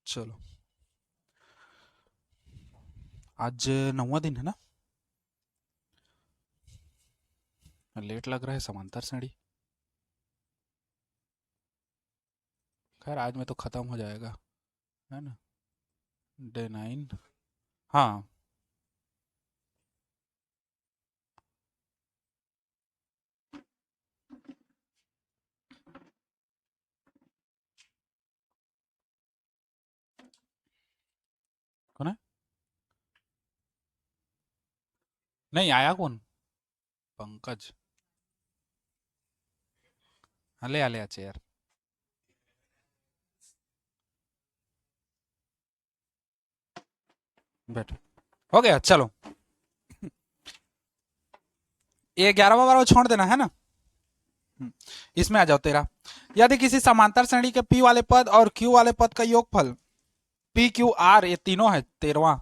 चलो, आज 9वां दिन है ना। लेट लग रहा है समांतर श्रेणी। खैर आज में तो खत्म हो जाएगा, है ना। डे 9। हाँ, कौन है? नहीं आया कौन? पंकज। हाँ, ले आ ले आ चेयर। बैठ। हो गया, चलो। ये 11वां बार छोड़ देना है ना। इसमें आ जाओ तेरा। यदि किसी समांतर श्रेणी के पी वाले पद और क्यू वाले पद का योगफल पी क्यू आर, ये तीनों है 13वां।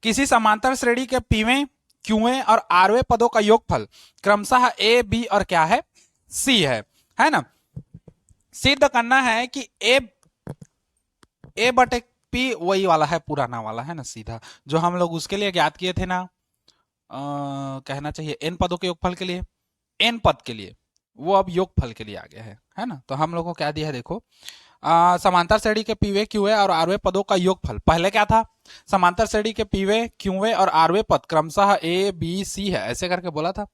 किसी समांतर श्रेणी के पीवें, क्यूवें और आरवें पदों का योगफल क्रमशः ए, बी और क्या है, सी है ना। सिद्ध करना है कि ए बटे पी वही वाला है, पुराना वाला है ना, सीधा जो हम लोग उसके लिए ज्ञात किए थे ना। कहना चाहिए एन पदों के योगफल के लिए, एन पद के लिए। वो अब योगफल के लिए आ गया है ना। तो हम लोग को क्या दिया है देखो, समांतर श्रेणी के पीवे, क्यूवे और आरवे पदों का योगफल। पहले क्या था, समांतर श्रेणी के पीवे, क्यूवे और आरवे पद क्रमशः ए, बी, सी है, ऐसे करके बोला था।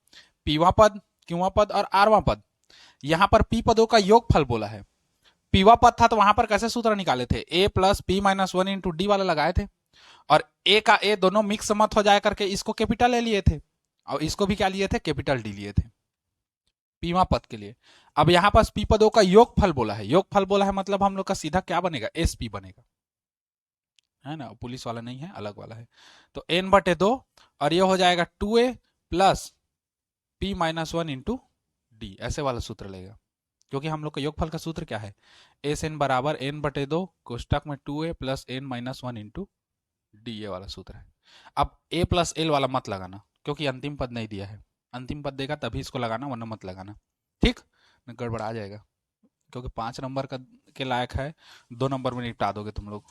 पीवा पद, क्यूवा पद और आरवा पद। यहां पर पी पदों का योगफल बोला है। पीवा पद था तो वहां पर कैसे सूत्र निकाले थे, a plus P minus one into d वाला लगाए थे। और ए का ए दोनों मिक्स मत हो जाए करके इसको कैपिटल ले लिए थे, और इसको भी क्या लिए थे, कैपिटल डी लिए थे पीवा पद के लिए। अब यहां पास पी पदों का योगफल बोला है। योगफल बोला है मतलब हम लोग का सीधा क्या बनेगा, एस पी बनेगा, है ना। पुलिस वाला नहीं है, अलग वाला है। तो एन बटे दो, और ये हो जाएगा 2a plus P minus one into D, ऐसे वाला सूत्र लेगा। क्योंकि हम लोग का योगफल का सूत्र क्या है, एस एन बराबर एन बटे दो कोष्टक में 2a plus N minus one into D, ये वाला सूत्र है। अब ए प्लस एल वाला मत लगाना, क्योंकि अंतिम पद नहीं दिया है। अंतिम पद देगा तभी इसको लगाना, वरना मत लगाना, ठीक। गड़बड़ा जाएगा, क्योंकि 5 नंबर का के लायक है, 2 नंबर में निपटा दोगे तुम लोग,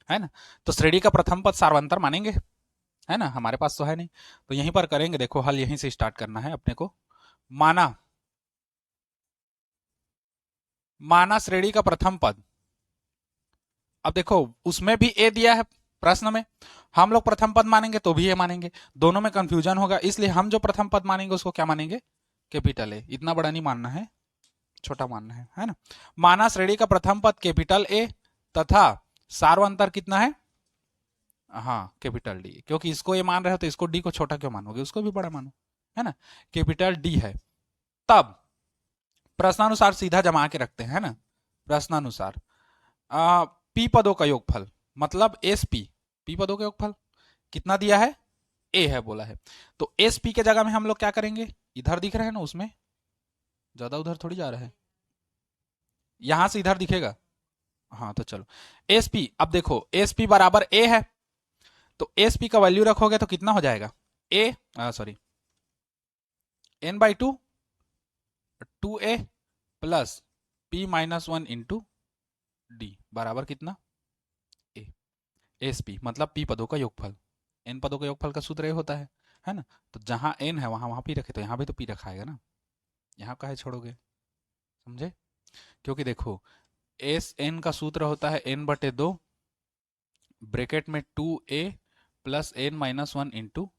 है ना। तो श्रेणी का प्रथम पद सार्वंतर मानेंगे, है ना, हमारे पास तो है नहीं। तो यहीं पर करेंगे, देखो हल यहीं से स्टार्ट करना है अपने को। माना, माना श्रेणी का प्रथम पद। अब देखो उसमें भी ए दिया है प्रश्न में, हम लोग प्रथम पद मानेंगे तो भी ए मानेंगे, दोनों में कंफ्यूजन होगा, इसलिए हम जो प्रथम पद मानेंगे उसको क्या मानेंगे, कैपिटल ए। इतना बड़ा नहीं मानना है, छोटा मानना है ना। माना श्रेणी का प्रथम पद कैपिटल ए तथा सार्वंतर कितना है, हाँ कैपिटल डी। क्योंकि इसको ये मान रहे हो तो इसको डी को छोटा क्यों मानोगे, उसको भी बड़ा मानो, है ना। कैपिटल डी है। तब प्रश्नानुसार सीधा जमा के रखते हैं, है ना। प्रश्नानुसार पी पदों का योगफल मतलब एस पी, पी पदों का योगफल कितना दिया है, ए है बोला है। तो एस पी के जगह में हम लोग क्या करेंगे, इधर दिख रहे हैं ना, उसमें ज्यादा उधर थोड़ी जा रहा है, यहां से इधर दिखेगा। हाँ तो चलो, एस पी, अब देखो एस पी बराबर ए है, तो एस पी का वैल्यू रखोगे तो कितना हो जाएगा, a sorry n by two, 2a plus P minus one into D बराबर कितना, ए। एस पी मतलब पी पदों का योगफल, एन पदों का योगफल का सूत्र ए होता है ना। तो जहां एन है वहां वहां पी रखे, तो यहां भी तो पी रखा है ना, यहां का है छोड़ोगे, समझे। क्योंकि देखो एस एन का सूत्र होता है एन बटे दो ब्रेकेट में 2a plus N minus one into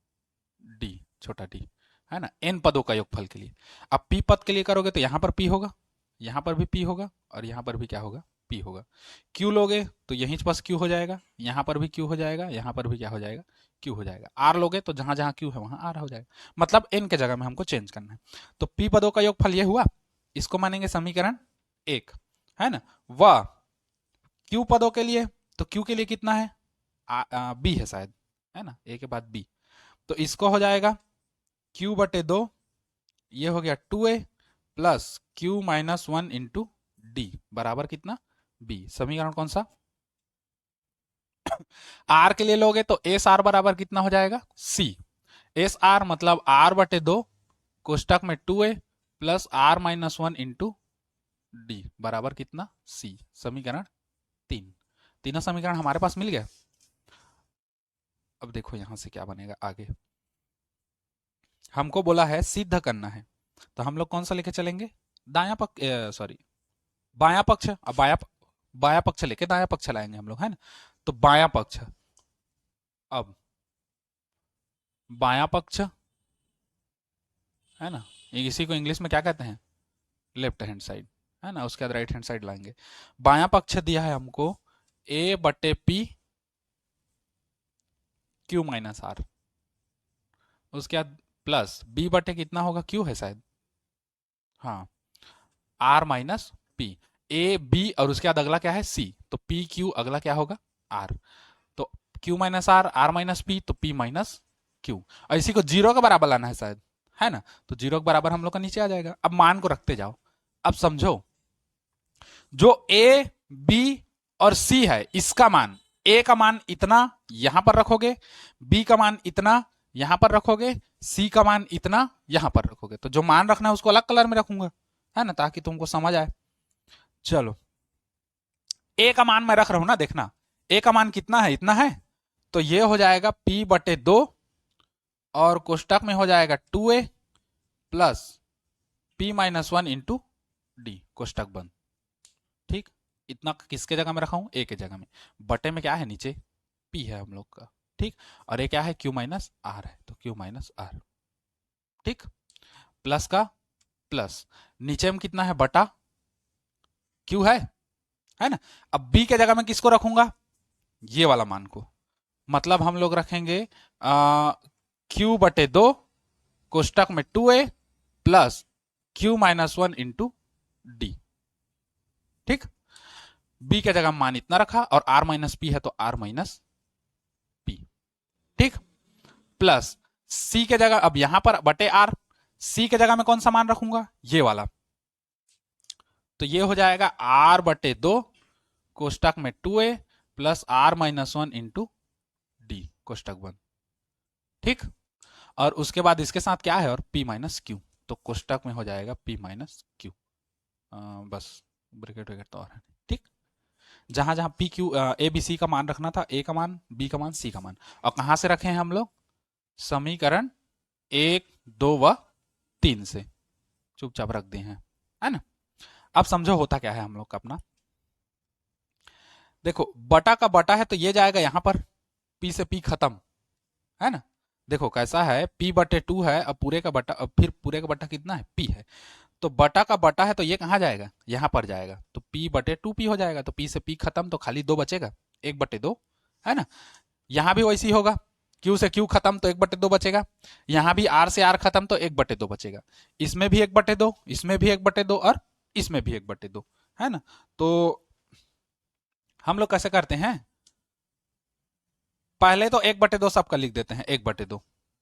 D, छोटा डी, है ना, एन पदों का योगफल के लिए। अब पी पद के लिए करोगे तो यहां पर पी होगा, यहां पर भी पी होगा, और यहां पर भी क्या होगा, पी होगा। क्यू लोगे तो यहीं पास क्यू हो जाएगा, यहां पर भी क्यू हो जाएगा, यहां पर भी क्या हो जाएगा, क्यू हो जाएगा। आर लोगे तो जहां जहां क्यू है वहां आर हो जाएगा, मतलब एन के जगह में हमको चेंज करना है। तो पी पदों का योगफल ये हुआ, इसको मानेंगे समीकरण 1, है ना। वह क्यू पदों के लिए, तो क्यू के लिए कितना है, बी है शायद, है ना, ए के बाद बी। तो इसको हो जाएगा क्यू बटे दो, ये हो गया 2a plus Q minus one into D बराबर कितना, बी। समीकरण कौन सा, आर के लिए लोगे तो एस आर बराबर कितना हो जाएगा, सी। एस आर मतलब आर बटे दो कोष्टक में 2a plus are minus 1 into D बराबर कितना सी। समीकरण 3। तीनों समीकरण हमारे पास मिल गया। अब देखो यहां से क्या बनेगा आगे। हमको बोला है सिद्ध करना है, तो हम लोग कौन सा लेके चलेंगे, दाया पक्ष, सॉरी बाया पक्ष। अब बाया पक्ष लेके दाया पक्ष लाएंगे हम लोग, है ना। तो बाया पक्ष, अब बाया पक्ष है ना, इसी को इंग्लिश में क्या कहते हैं, लेफ्ट हैंड साइड, है ना। उसके बाद राइट हैंड साइड लाएंगे। बाया पक्ष दिया है हमको a बटे पी क्यू माइनस आर, उसके बाद प्लस b बटे कितना होगा, q है शायद, हाँ, r minus P, A B और उसके बाद अगला क्या है c, तो p q अगला क्या होगा r, तो q minus R minus P, तो p माइनस q। और इसी को जीरो के बराबर लाना है शायद, है ना। तो जीरो के बराबर हम लोग का नीचे आ जाएगा। अब मान को रखते जाओ। अब समझो जो a b और c है, इसका मान, a का मान इतना यहां पर रखोगे, b का मान इतना यहां पर रखोगे, c का मान इतना यहां पर रखोगे। तो जो मान रखना है उसको अलग कलर में रखूंगा, है ना, ताकि तुमको समझ आए। चलो a का मान मैं रख रहा हूं ना, देखना a का मान कितना है, इतना है, तो ये हो जाएगा p बटे 2 और कोष्टक में हो जाएगा 2a plus p minus 1 into d, कोष्टक बंद। ठीक, इतना किसके जगह में रखा हूं, a के जगह में। बटे में क्या है, नीचे p है हम लोग का, ठीक, और ये क्या है, q माइनस आर है, तो q माइनस आर, ठीक, प्लस का प्लस, नीचे में कितना है, बटा q है ना। अब b के जगह में किसको रखूंगा, ये वाला मान को, मतलब हम लोग रखेंगे q बटे 2 कोष्टक में 2a plus q minus 1 into D, ठीक। b के जगह मान इतना रखा और r माइनस पी है तो r माइनस पी, ठीक, प्लस c के जगह, अब यहां पर बटे r, c के जगह में कौन सा मान रखूंगा, ये वाला, तो ये हो जाएगा r बटे 2 कोष्टक में 2a plus r minus 1 into d, कोष्टक बंद, ठीक। और उसके बाद इसके साथ क्या है, और p माइनस क्यू, तो कोष्टक में हो जाएगा p माइनस क्यू, बस ब्रैकेट वैकेट तो और है, ठीक। जहां जहां P Q A B C का मान रखना था, ए का मान, बी का मान, सी का मान, और कहां से रखे हैं हम लोग, समीकरण 1 2 व 3 से चुपचाप रख दिए हैं, है ना। अब समझो होता क्या है हम लोग का अपना, देखो बटा का बटा है तो ये जाएगा यहां पर, p से p खत्म, है ना। देखो कैसा है, p बटे 2 है, अब पूरे का बटा, अब फिर पूरे का बटा कितना है, p है, तो बटा का बटा है तो ये कहां जाएगा, यहां पर जाएगा, तो p बटे 2p हो जाएगा, तो p से p खत्म, तो खाली 2 बचेगा, 1 बटे 2, है ना। यहां भी वैसी होगा, q से q खत्म तो 1 बटे 2 बचेगा, यहां भी r से r खत्म तो 1 बटे 2 बचेगा, इसमें भी 1 बटे 2, इसमें भी 1 बटे 2 और इसमें भी 1 बटे 2, है ना। तो हम लोग कैसे करते हैं, पहले तो 1 बटे 2 सबका लिख देते हैं, 1 बटे 2,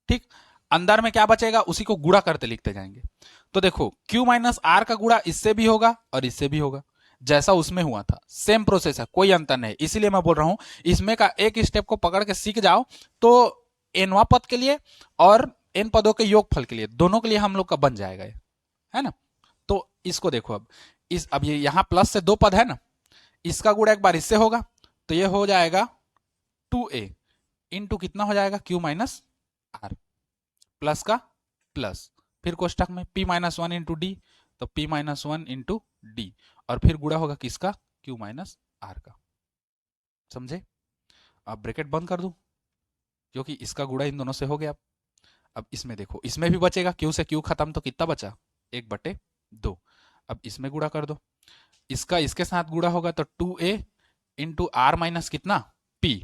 ठीक, अंदर में क्या बचेगा उसी को गुणा करते लिखते जाएंगे। तो देखो q माइनस आर का गुणा इससे भी होगा और इससे भी होगा, जैसा उसमें हुआ था, सेम प्रोसेस है, कोई अंतर नहीं। इसीलिए मैं बोल रहा हूं इसमें का एक स्टेप को पकड़ के सीख जाओ तो एनवा पद के लिए और एन पदों के योगफल के लिए, दोनों के लिए हम लोग का बन जाएगा, है ना। तो इसको देखो, अब ये यहां प्लस से 2 पद है ना, इसका गुणा एक बार इससे होगा, तो ये हो जाएगा 2a इंटू कितना हो जाएगा, q माइनस आर, प्लस का प्लस, फिर कोष्टक में p माइनस 1 इंटू डी, तो p माइनस 1 इंटू डी, और फिर गुणा होगा किसका, q माइनस आर का, समझे। अब ब्रैकेट बंद कर दूं क्योंकि इसका गुणा इन दोनों से हो गया। अब इसमें देखो, इसमें भी बचेगा, q से q खत्म तो कितना बचा, 1 बटे 2। अब इसमें गुणा कर दो, इसका इसके साथ गुणा होगा तो 2a इंटू आर माइनस कितना p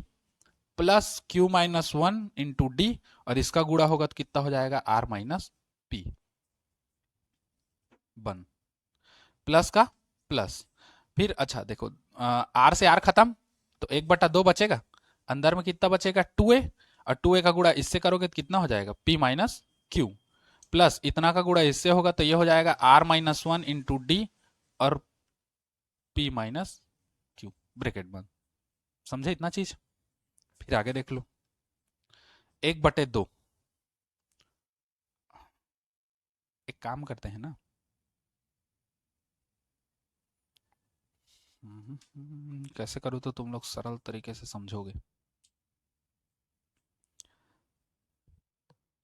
plus q minus 1 into D, और इसका गुणा होगा तो कितना हो जाएगा, r माइनस पी, बन, प्लस का प्लस, फिर अच्छा देखो r से r खत्म तो 1 बटा 2 बचेगा, अंदर में कितना बचेगा 2a, और 2a का गुणा इससे करोगे तो कितना हो जाएगा, p माइनस क्यू, प्लस इतना का गुणा इससे होगा तो ये हो जाएगा r माइनस 1 इंटू डी और p माइनस क्यू, ब्रैकेट बंद। समझे इतना चीज, फिर आगे देख लो, 1 बटे 2 एक काम करते हैं ना, कैसे करूँ तो तुम लोग सरल तरीके से समझोगे।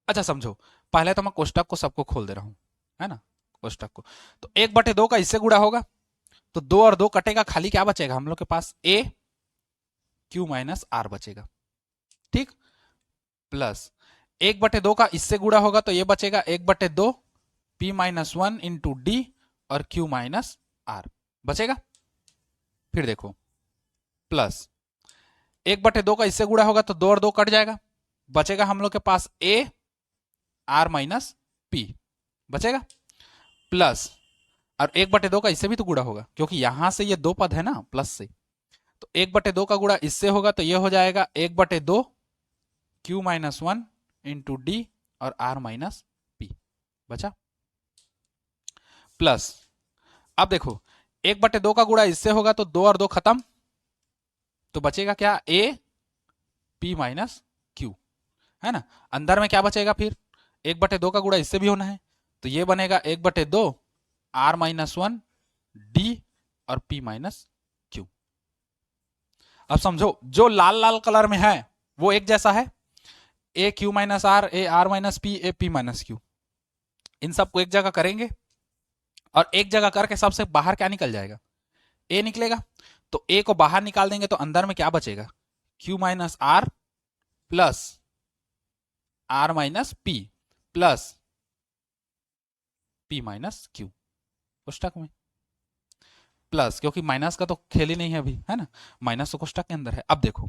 अच्छा समझो, पहले तो मैं कोष्टक को सबको खोल दे रहा हूं, है ना, कोष्टक को। तो 1/2 का इससे गुणा होगा, तो 2 और 2 कटेगा, खाली क्या बचेगा हम लोग के पास, ए क्यू माइनस आर बचेगा। ठीक, प्लस 1/2 का इससे गुणा होगा तो ये बचेगा 1/2 पी माइनस 1 इंटू डी और क्यू माइनस आर बचेगा। फिर देखो प्लस 1/2 का इससे गुणा होगा तो 2 और 2 कट जाएगा, बचेगा हम लोग के पास ए आर माइनस पी बचेगा, प्लस और 1/2 का इससे भी तो गुणा होगा, क्योंकि यहां से ये 2 पद है ना प्लस से, तो 1/2 का गुणा इससे होगा तो ये हो जाएगा 1/2 क्यू माइनस 1 इंटू डी और आर माइनस पी बचा, प्लस अब देखो 1/2 का गुणा इससे होगा तो 2 और 2 खत्म, तो बचेगा क्या, ए पी माइनस क्यू, है ना। अंदर में क्या बचेगा फिर, 1/2 का गुणा इससे भी होना है, तो ये बनेगा 1/2 आर माइनस 1 डी और पी माइनस क्यू। अब समझो जो लाल लाल कलर में है वो एक जैसा है, a q minus r, a r minus P, a p minus q, इन सबको एक जगह करेंगे और एक जगह करके सबसे बाहर क्या निकल जाएगा, ए निकलेगा। तो ए को बाहर निकाल देंगे तो अंदर में क्या बचेगा, q minus are plus are minus P plus P minus q कोष्टक में, प्लस क्योंकि माइनस का तो खेल ही नहीं है अभी, है ना, माइनस तो कोष्टक के अंदर है। अब देखो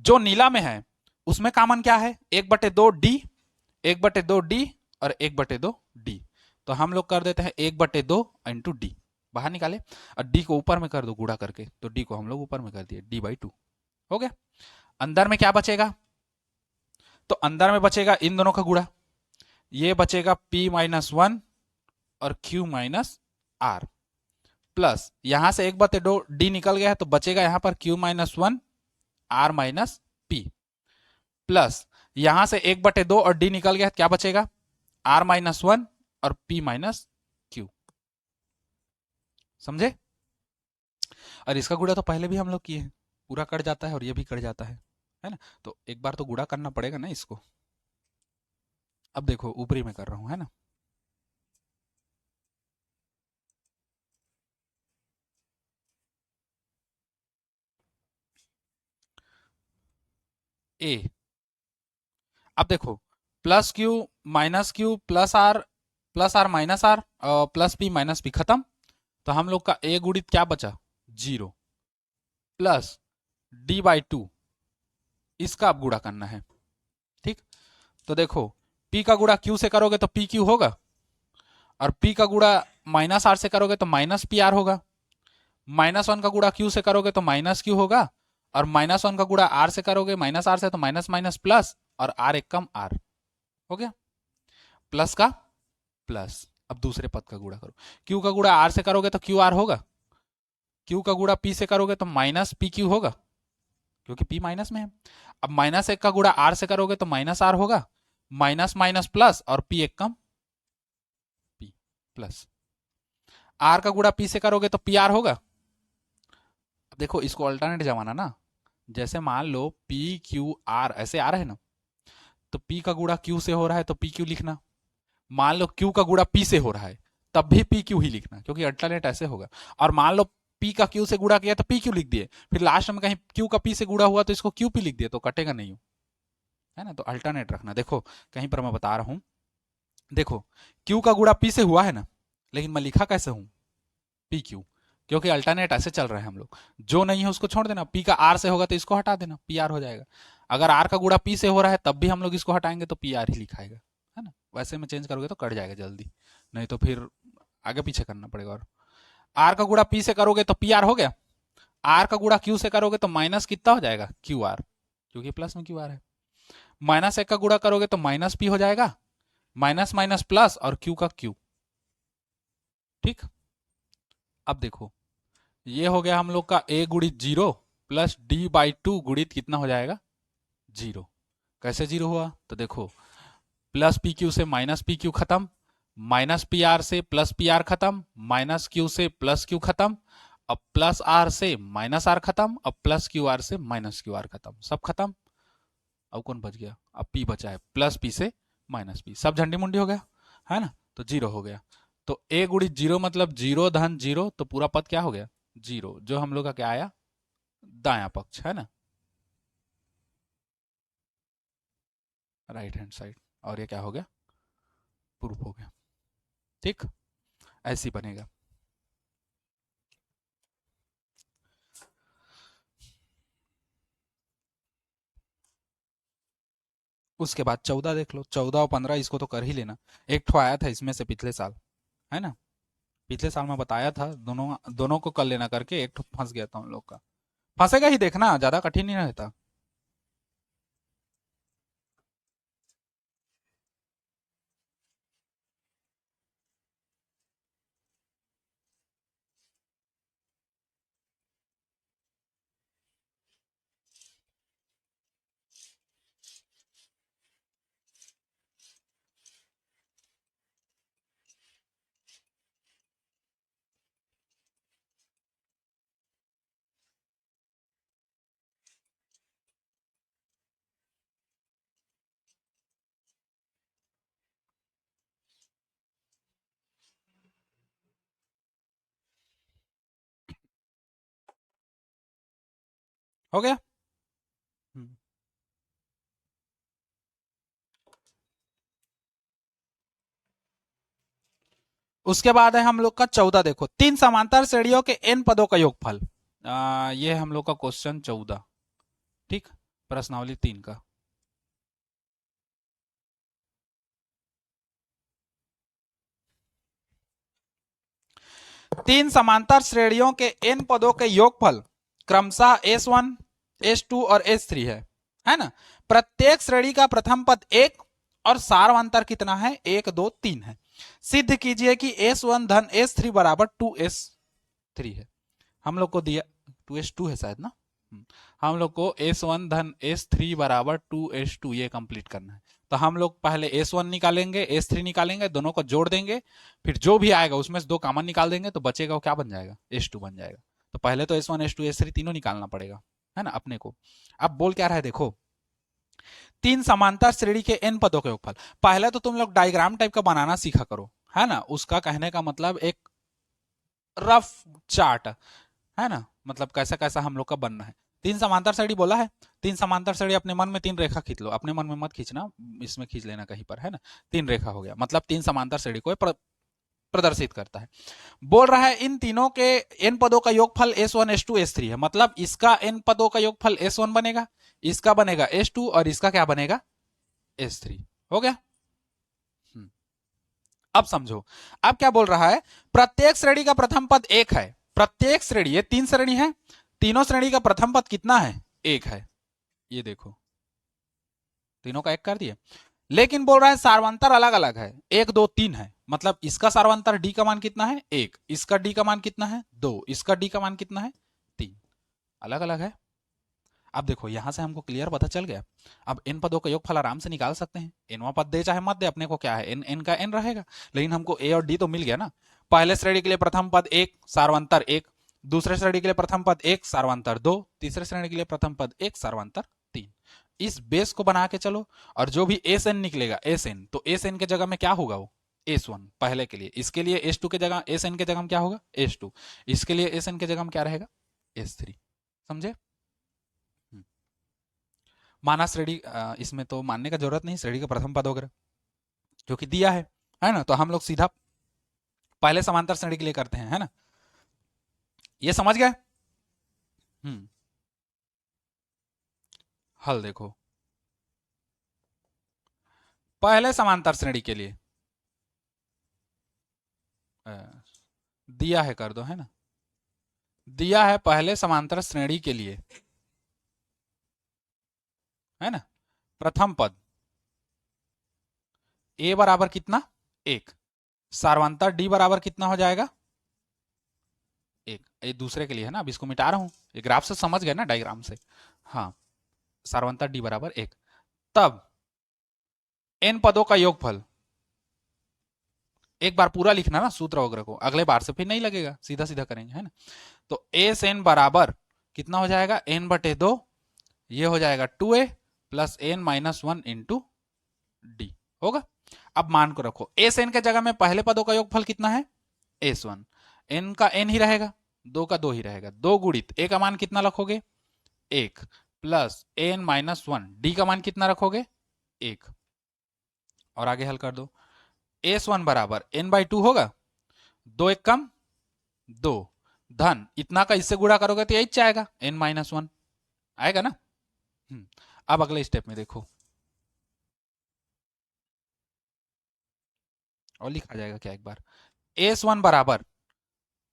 जो नीला में है उसमें कॉमन क्या है, 1/2 डी, 1/2 डी और 1/2 डी, तो हम लोग कर देते हैं 1/2 इंटू डी, बाहर निकाले और डी को ऊपर में कर दो गुणा करके, तो डी को हम लोग ऊपर में कर दिए d/2 हो गया। अंदर में क्या बचेगा, तो अंदर में बचेगा इन दोनों का गुणा, ये बचेगा p माइनस 1 और q माइनस आर, प्लस यहां से 1/2 डी निकल गया है तो बचेगा यहां पर q minus 1 R minus P, plus यहां से 1/2 और डी निकल गया क्या बचेगा, आर माइनस 1 और p माइनस क्यू, समझे। और इसका गुणा तो पहले भी हम लोग किए हैं, पूरा कट जाता है और ये भी कट जाता है ना, तो एक बार तो गुणा करना पड़ेगा ना इसको। अब देखो ऊपरी में कर रहा हूं, है ना, ए, अब देखो plus Q plus are minus are plus P minus P खत्म, तो हम लोग का ए गुणित क्या बचा, 0 प्लस d/2, इसका अब गुणा करना है। ठीक, तो देखो p का गुणा q से करोगे तो पी क्यू होगा, और p का गुणा माइनस आर से करोगे तो माइनस पी आर होगा, -1 का गुणा q से करोगे तो माइनस क्यू होगा, और -1 का गुणा आर से करोगे माइनस आर से तो माइनस माइनस प्लस, और आर एक कम आर हो गया, प्लस का प्लस। अब दूसरे पद का गुणा करो, क्यू का गुणा आर से करोगे तो क्यू आर होगा, क्यू का गुणा पी से करोगे तो माइनस पी क्यू होगा, क्योंकि पी माइनस में है। अब -1 का गुणा आर से करोगे तो माइनस आर होगा, माइनस माइनस प्लस और पी एक कम पी प्लस, आर का गुणा पी से करोगे तो पी आर होगा। अब देखो इसको अल्टरनेट जमाना ना, जैसे मान लो पी क्यू आर ऐसे आ रहे हैं ना, तो p का गुणा q से हो रहा है तो pq लिखना, मान लो q का गुणा p से हो रहा है तब भी pq ही लिखना, क्योंकि अल्टरनेट ऐसे होगा। और मान लो p का q से गुणा किया तो pq लिख दिए, फिर लास्ट में कहीं q का p से गुणा हुआ तो इसको qp लिख दिए, तो कटेगा नहीं, है ना, तो अल्टरनेट रखना। देखो कहीं पर मैं बता रहा हूं, देखो q का गुणा p से हुआ है ना, लेकिन मैं लिखा कैसे हूं, pq, क्योंकि अल्टरनेट ऐसे चल रहे हैं हम लोग, जो नहीं है उसको छोड़ देना, p का r से होगा तो इसको हटा देना, pr हो जाएगा। अगर r का गुणा p से हो रहा है तब भी हम लोग इसको हटाएंगे तो pr ही लिखाएगा, है ना, वैसे में चेंज करोगे तो कट जाएगा जल्दी, नहीं तो फिर आगे पीछे करना पड़ेगा। और r का गुणा p से करोगे तो pr हो गया, r का गुणा q से करोगे तो माइनस कितना हो जाएगा, qr, क्योंकि प्लस में qr है। -1 का गुणा करोगे तो माइनस p हो जाएगा, माइनस माइनस प्लस और q का q। ठीक, अब देखो ये हो गया हम लोग का a गुणित 0 प्लस d/2 गुणित कितना हो जाएगा, 0। कैसे 0 हुआ, तो देखो प्लस पी क्यू से माइनस पी क्यू खत्म, माइनस पी आर से प्लस पी आर खत्म, माइनस क्यू से प्लस क्यू खत्म, अब प्लस आर से माइनस आर खत्म, अब प्लस क्यू आर से माइनस क्यू आर खत्म, सब खत्म। अब कौन बच गया? अब पी बचा है, प्लस पी से माइनस पी, सब झंडी मुंडी हो गया, है ना? तो जीरो हो गया। तो ए गुणित जीरो मतलब जीरो धन जीरो, तो पूरा पद क्या हो गया? जीरो, जो हम लोग का क्या आया? दाया पक्ष, है ना, राइट हैंड साइड। और ये क्या हो गया? प्रूफ हो गया। ठीक, ऐसी बनेगा। उसके बाद 14 देख लो, 14 और 15 इसको तो कर ही लेना। एक ठो आया था इसमें से पिछले साल, है ना, पिछले साल मैं बताया था, दोनों दोनों को कर लेना करके, एक ठो फंस गया था उन लोग का। फंसेगा ही, देखना ज्यादा कठिन नहीं रहता। हो गया। हम्म। उसके बाद है हम लोग का 14, देखो, तीन समांतर श्रेणियों के n पदों का योगफल। ये हम लोग का क्वेश्चन 14, ठीक, प्रश्नावली 3 का। तीन समांतर श्रेणियों के n पदों के योगफल क्रमशः S1, S2 और S3 है ना? प्रत्येक श्रेणी का प्रथम पद एक और सार्वंतर कितना है? 1 2 3 है। सिद्ध कीजिए कि S1 धन S3 बराबर 2S3 है। हम लोग को दिया 2S2 है शायद ना। हम लोग को S1 धन S3 बराबर 2S2 ये कंप्लीट करना है। तो हम लोग पहले S1 निकालेंगे, S3 निकालेंगे, दोनों को जोड़ देंगे, फिर जो भी आएगा उसमें से दो कॉमन निकाल देंगे, तो बचेगा वो क्या बन जाएगा? S2 बन जाएगा। तो पहले तो S1 S2 S3 तीनों निकालना पड़ेगा, है ना, अपने को। अब बोल क्या रहा है, देखो, तीन समांतर श्रेणी के n पदों के योगफल। पहले तो तुम लोग डायग्राम टाइप का बनाना सीखा करो, है ना, उसका कहने का मतलब एक रफ चार्ट, है ना, मतलब कैसा कैसा हम लोग का बनना है। तीन समांतर श्रेणी बोला है, तीन समांतर श्रेणी अपने मन में तीन रेखा खींच लो, अपने मन में मत खींचना, इसमें खींच लेना कहीं पर, है ना। तीन रेखा हो गया, मतलब तीन समांतर श्रेणी को प्रदर्शित करता है। बोल रहा है इन तीनों के n पदों का योगफल S1 S2 S3 है, मतलब इसका n पदों का योगफल S1 बनेगा, इसका बनेगा S2 और इसका क्या बनेगा? S3। हो गया। अब समझो, अब क्या बोल रहा है? प्रत्येक श्रेणी का प्रथम पद एक है। प्रत्येक श्रेणी, ये तीन श्रेणी है, तीनों श्रेणी का प्रथम पद कितना है? एक है। ये देखो, तीनों का एक कर दिए। लेकिन बोल रहा है सार्वंतर अलग अलग है, 1 2 3 है, मतलब इसका सार्वंतर डी का मान कितना है? 1, इसका डी का मान कितना है? 2, इसका डी का मान कितना है? 3, अलग अलग है। अब देखो, यहां से हमको क्लियर पता चल गया। अब इन पदों का योगफल आराम से निकाल सकते हैं, एनवा पद दे चाहे मत दे, अपने को क्या है, एन एन का एन रहेगा। लेकिन हमको ए और डी तो मिल गया ना। पहले श्रेणी के लिए प्रथम पद एक, सार्वंतर एक, दूसरे श्रेणी के लिए प्रथम पद एक, सार्वंतर दो, तीसरे श्रेणी के लिए प्रथम पद एक, सार्वंतर तीन। इस बेस को बना के चलो, और जो भी एस एन निकलेगा, एस एन, तो एस एन के जगह में क्या होगा? वो S1 पहले के लिए, इसके लिए S2 के जगह, एस एन के जगह में क्या होगा? S2, इसके लिए एस एन के जगह में क्या रहेगा? S3। समझे? माना श्रेणी, इसमें तो मानने का जरूरत नहीं, श्रेणी का प्रथम पद वगैरह जो कि दिया है ना, तो हम लोग सीधा पहले समांतर श्रेणी के लिए करते हैं, है ना। ये समझ गए? हम्म। हल देखो, पहले समांतर श्रेणी के लिए अ, दिया है, कर दो, है ना, दिया है पहले समांतर श्रेणी के लिए, है ना, प्रथम पद ए बराबर कितना? एक। सार्वंतर डी बराबर कितना हो जाएगा? एक। ये दूसरे के लिए है ना, अब इसको मिटा रहा हूं, ये ग्राफ से समझ गए ना, डायग्राम से। हाँ, सार्वंतर डी बराबर एक। तब एन पदों का योगफल एक बार पूरा लिखना ना सूत्र वगैरह को, अगले बार से फिर नहीं लगेगा, सीधा सीधा करेंगे, है ना। तो एस एन बराबर कितना हो जाएगा, एन बटे दो, ये हो जाएगा 2a plus N minus one into D होगा। अब मान को रखो, एस एन के जगह में पहले पदों का योगफल कितना है, एस वन, एन का एन ही रहेगा, दो का दो ही रहेगा, दो गुणित ए का मान कितना रखोगे, एक, plus N minus one, D का मान कितना रखोगे, एक, और आगे हल कर दो। एस वन बराबर एन बाई टू होगा, दो एक कम दो, धन इतना का इससे गुणा करोगे तो यही आएगा, एन माइनस वन आएगा ना। अब अगले स्टेप में देखो, और लिखा जाएगा क्या एक बार, एस वन बराबर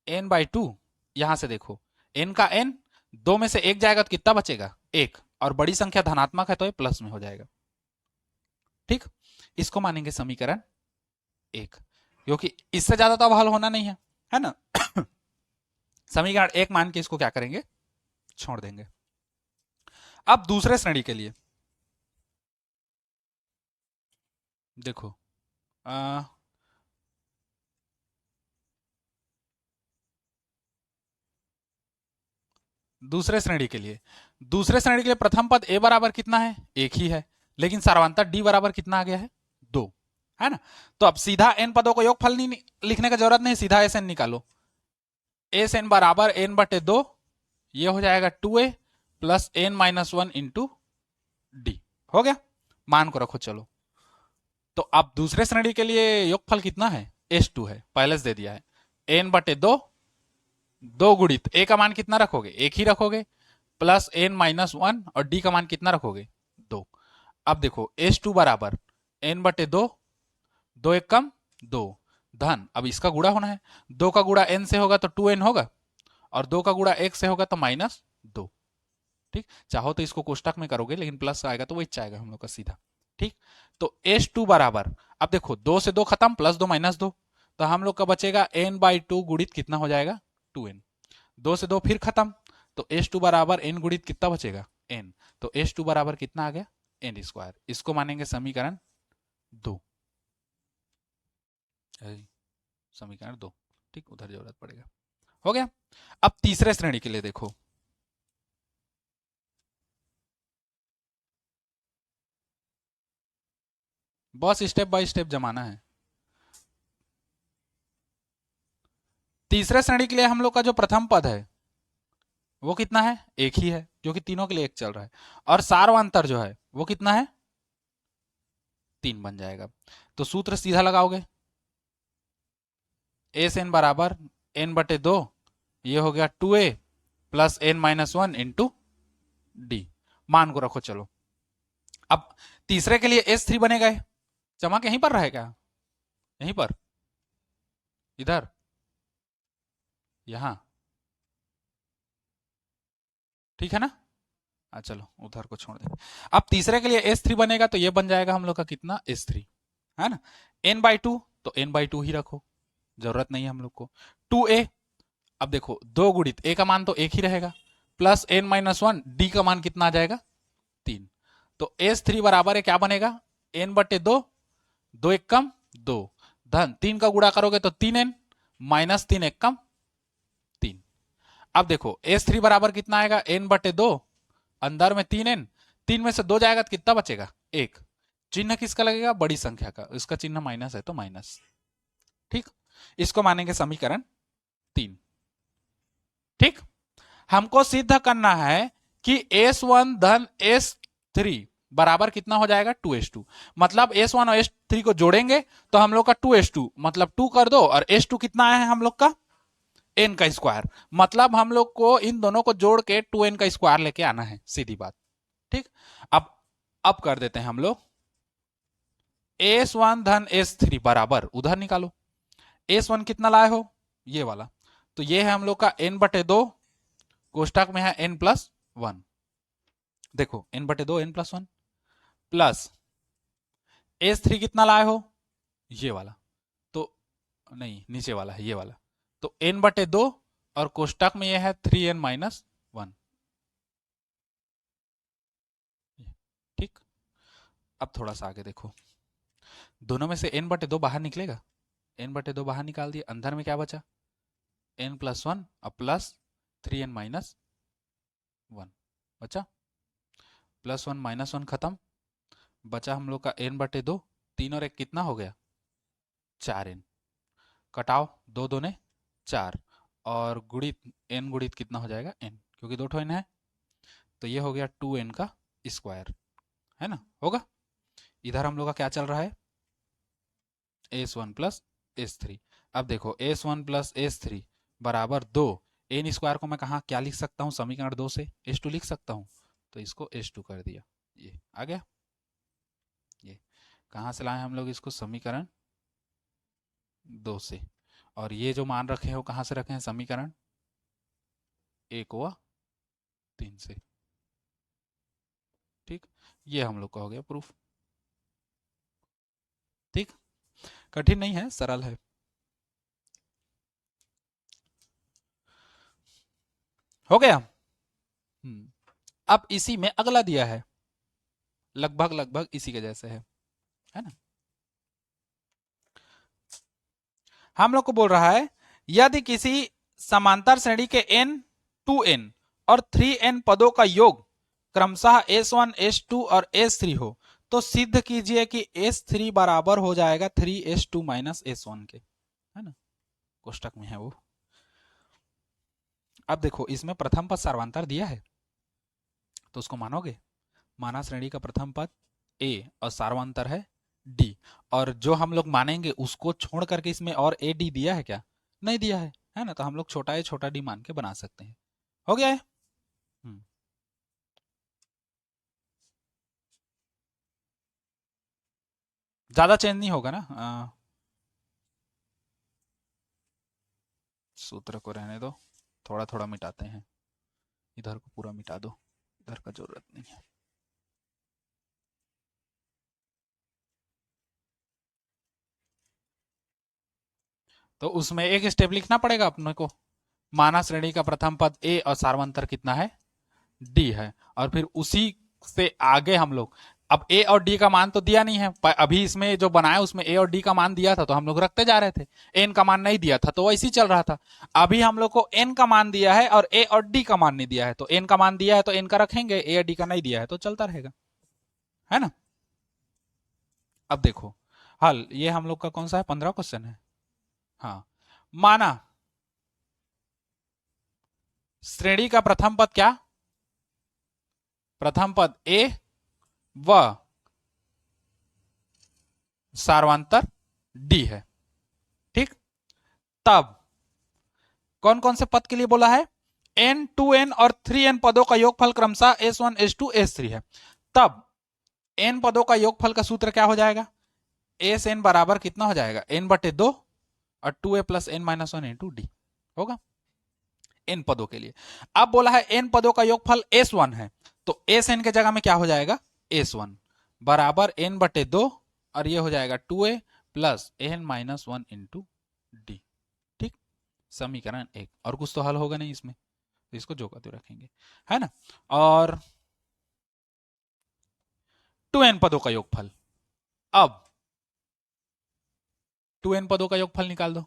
एन बाई टू, यहां से देखो एन का एन, दो में से एक जाएगा तो कितना बचेगा, एक, और बड़ी संख्या धनात्मक है तो ये प्लस में हो जाएगा। ठीक, इसको मानेंगे समीकरण एक, क्योंकि इससे ज्यादा तो अब हल होना नहीं है ना। समीकरण एक मान के इसको क्या करेंगे, छोड़ देंगे। अब दूसरे श्रेणी के लिए देखो, दूसरे श्रेणी के लिए, दूसरे श्रेणी के लिए प्रथम पद ए बराबर कितना है, एक ही है, लेकिन सार्वंतर डी बराबर कितना आ गया है, दो, है ना। तो अब सीधा एन पदों को योगफल नहीं लिखने का जरूरत नहीं, सीधा एस एन निकालो, एस एन बराबर एन बटे दो, ये हो जाएगा 2a plus N minus one into D, हो गया। मान को रखो चलो, तो अब दूसरे श्रेणी के लिए योगफल कितना है, S2 है, पहले से दे दिया है, एन बटे दो, दो गुणित ए का मान कितना रखोगे, एक ही रखोगे, प्लस एन माइनस वन, और डी का मान कितना रखोगे, दो। अब देखो S2 बराबर एन बटे दो, दो एक कम दो, धन, अब इसका गुणा होना है, दो का गुणा एन से होगा तो 2n होगा, और दो का गुणा एक से होगा तो माइनस दो। ठीक, चाहो तो इसको कोष्टक में करोगे, लेकिन प्लस आएगा तो वही आएगा हम लोग का सीधा। ठीक, तो S2 बराबर, अब देखो दो से दो खत्म, प्लस दो माइनस दो, तो हम लोग का बचेगा n बाई टू गुणित कितना हो जाएगा, 2n, दो से दो फिर खत्म, तो S2 बराबर n गुणित कितना बचेगा, n, तो S2 बराबर कितना आ गया, n स्क्वायर, इसको मानेंगे समीकरण दो, समीकरण दो। ठीक, उधर जरूरत पड़ेगा, हो गया। अब तीसरे श्रेणी के लिए देखो, बस स्टेप बाय स्टेप जमाना है। तीसरे श्रेणी के लिए हम लोग का जो प्रथम पद है वो कितना है, एक ही है, जो कि तीनों के लिए एक चल रहा है, और सार्वंतर जो है वो कितना है, तीन बन जाएगा। तो सूत्र सीधा लगाओगे, एस एन बराबर एन बटे दो, ये हो गया 2a plus N minus one into D, मान को रखो चलो। अब तीसरे के लिए S3 बनेगा, चमक यहीं पर रहेगा, यहीं पर, इधर, यहां, ठीक है ना। चलो उधर को छोड़ देंगे। अब तीसरे के लिए S3 बनेगा तो ये बन जाएगा हम लोग का कितना, S3, है ना। n बाई टू, तो n बाई टू ही रखो, जरूरत नहीं है हम लोग को, 2a, अब देखो दो गुणित a का मान तो एक ही रहेगा, plus n minus one, D का मान कितना आ जाएगा, तीन, तो S3 बराबर है क्या बनेगा, n बटे दो, दो एक कम दो, धन तीन का गुणा करोगे तो 3n, माइनस तीन एक कम तीन। अब देखो S3 बराबर कितना आएगा, n बटे दो, अंदर में 3n, तीन में से दो जाएगा तो कितना बचेगा, एक, चिन्ह किसका लगेगा, बड़ी संख्या का, इसका चिन्ह माइनस है तो माइनस। ठीक, इसको मानेंगे समीकरण तीन। ठीक, हमको सिद्ध करना है कि S1 धन S3 बराबर कितना हो जाएगा, 2s2, मतलब S1 और S3 को जोड़ेंगे तो हम लोग का 2s2, मतलब 2 कर दो, और S2 कितना आया है हम लोग का, n का स्क्वायर, मतलब हम लोग को इन दोनों को जोड़ के 2n का स्क्वायर लेके आना है, सीधी बात। ठीक, अब कर देते हैं हम लोग, S1 धन S3 बराबर, उधर निकालो, S1 कितना लाए हो, ये वाला, तो ये है हम लोग का n बटे दो, कोष्टक में है n प्लस वन, देखो n बटे दो, n plus one, plus S3 कितना लाए हो, ये वाला, तो नहीं नीचे वाला है, ये वाला, तो n बटे दो, और कोष्टक में ये है 3n माइनस वन। ठीक, अब थोड़ा सा आगे देखो, दोनों में से n बटे दो बाहर निकलेगा, n बटे 2 बाहर निकाल दिया, अंदर में क्या बचा, n प्लस 1 अब प्लस 3n माइनस 1 बचा, प्लस 1 माइनस 1 खत्म, बचा हम लोग का n बटे 2, 3 और 1 कितना हो गया 4n, कटाओ 2 दूने 4 और गुणित n गुणित कितना हो जाएगा n, क्योंकि 2 n है तो ये हो गया 2n का स्क्वायर, है ना, होगा। इधर हम लोग का क्या चल रहा है s1 प्लस s3। अब देखो s1 प्लस s3 बराबर 2, n स्क्वायर को मैं कहाँ क्या लिख सकता हूँ, समीकरण 2 से s2 लिख सकता हूँ, तो इसको s2 कर दिया, ये आ गया। ये कहाँ से लाए हम लोग इसको, समीकरण 2 से, और ये जो मान रखे हैं वो कहाँ से रखे हैं, समीकरण 1 व 3 से। ठीक, ये हम लोग का हो गया प्रूफ। ठीक, कठिन नहीं है, सरल है। हो गया। अब इसी में अगला दिया है, लगभग लगभग इसी के जैसे है ना। हम लोग को बोल रहा है यदि किसी समांतर श्रेणी के n 2n और 3n पदों का योग क्रमशः s1 s2 और s3 हो तो सिद्ध कीजिए कि s3 बराबर हो जाएगा 3s2 माइनस s1 के, है ना, कोष्टक में है वो। अब देखो इसमें प्रथम पद सार्वंतर दिया है तो उसको मानोगे, माना श्रेणी का प्रथम पद a और सार्वंतर है d, और जो हम लोग मानेंगे उसको छोड़ करके इसमें और a d दिया है क्या, नहीं दिया है ना, तो हम लोग छोटा a छोटा d मान के बना सकते हैं। हो गया है। ज्यादा चेंज नहीं होगा ना, सूत्र को रहने दो, थोड़ा थोड़ा मिटाते हैं, इधर को पूरा मिटा दो, इधर का जरूरत नहीं है। तो उसमें एक स्टेप लिखना पड़ेगा अपने को, माना श्रेणी का प्रथम पद a और सार्वंतर कितना है d है, और फिर उसी से आगे हम लोग, अब a और d का मान तो दिया नहीं है, अभी इसमें जो बनाया उसमें a और d का मान दिया था तो हम लोग रखते जा रहे थे, n का मान नहीं दिया था तो वैसे ही चल रहा था। अभी हम लोग को n का मान दिया है और a और d का मान नहीं दिया है, तो n का मान दिया है तो n का रखेंगे, a और d का नहीं दिया है तो चलता रहेगा, है ना। अब देखो हल, ये हम लोग का कौन सा है, 15 क्वेश्चन है। हाँ, माना श्रेणी का प्रथम पद क्या, प्रथम पद a व सार्वंतर d है। ठीक, तब कौन कौन से पद के लिए बोला है, n 2n और 3n पदों का योगफल क्रमशः s1 s2 s3 है, तब n पदों का योगफल का सूत्र क्या हो जाएगा, sn बराबर कितना हो जाएगा, n बटे 2 और 2a plus n minus 1 into D होगा, n पदों के लिए। अब बोला है n पदों का योगफल s1 है तो sn के जगह में क्या हो जाएगा, s1 बराबर n बटे 2 और ये हो जाएगा 2a plus n minus 1 into D. ठीक, समीकरण 1, और कुछ तो हल होगा नहीं इसमें, तो इसको जो का तो रखेंगे, है ना। और 2n पदों का योगफल, अब 2n पदों का योगफल निकाल दो,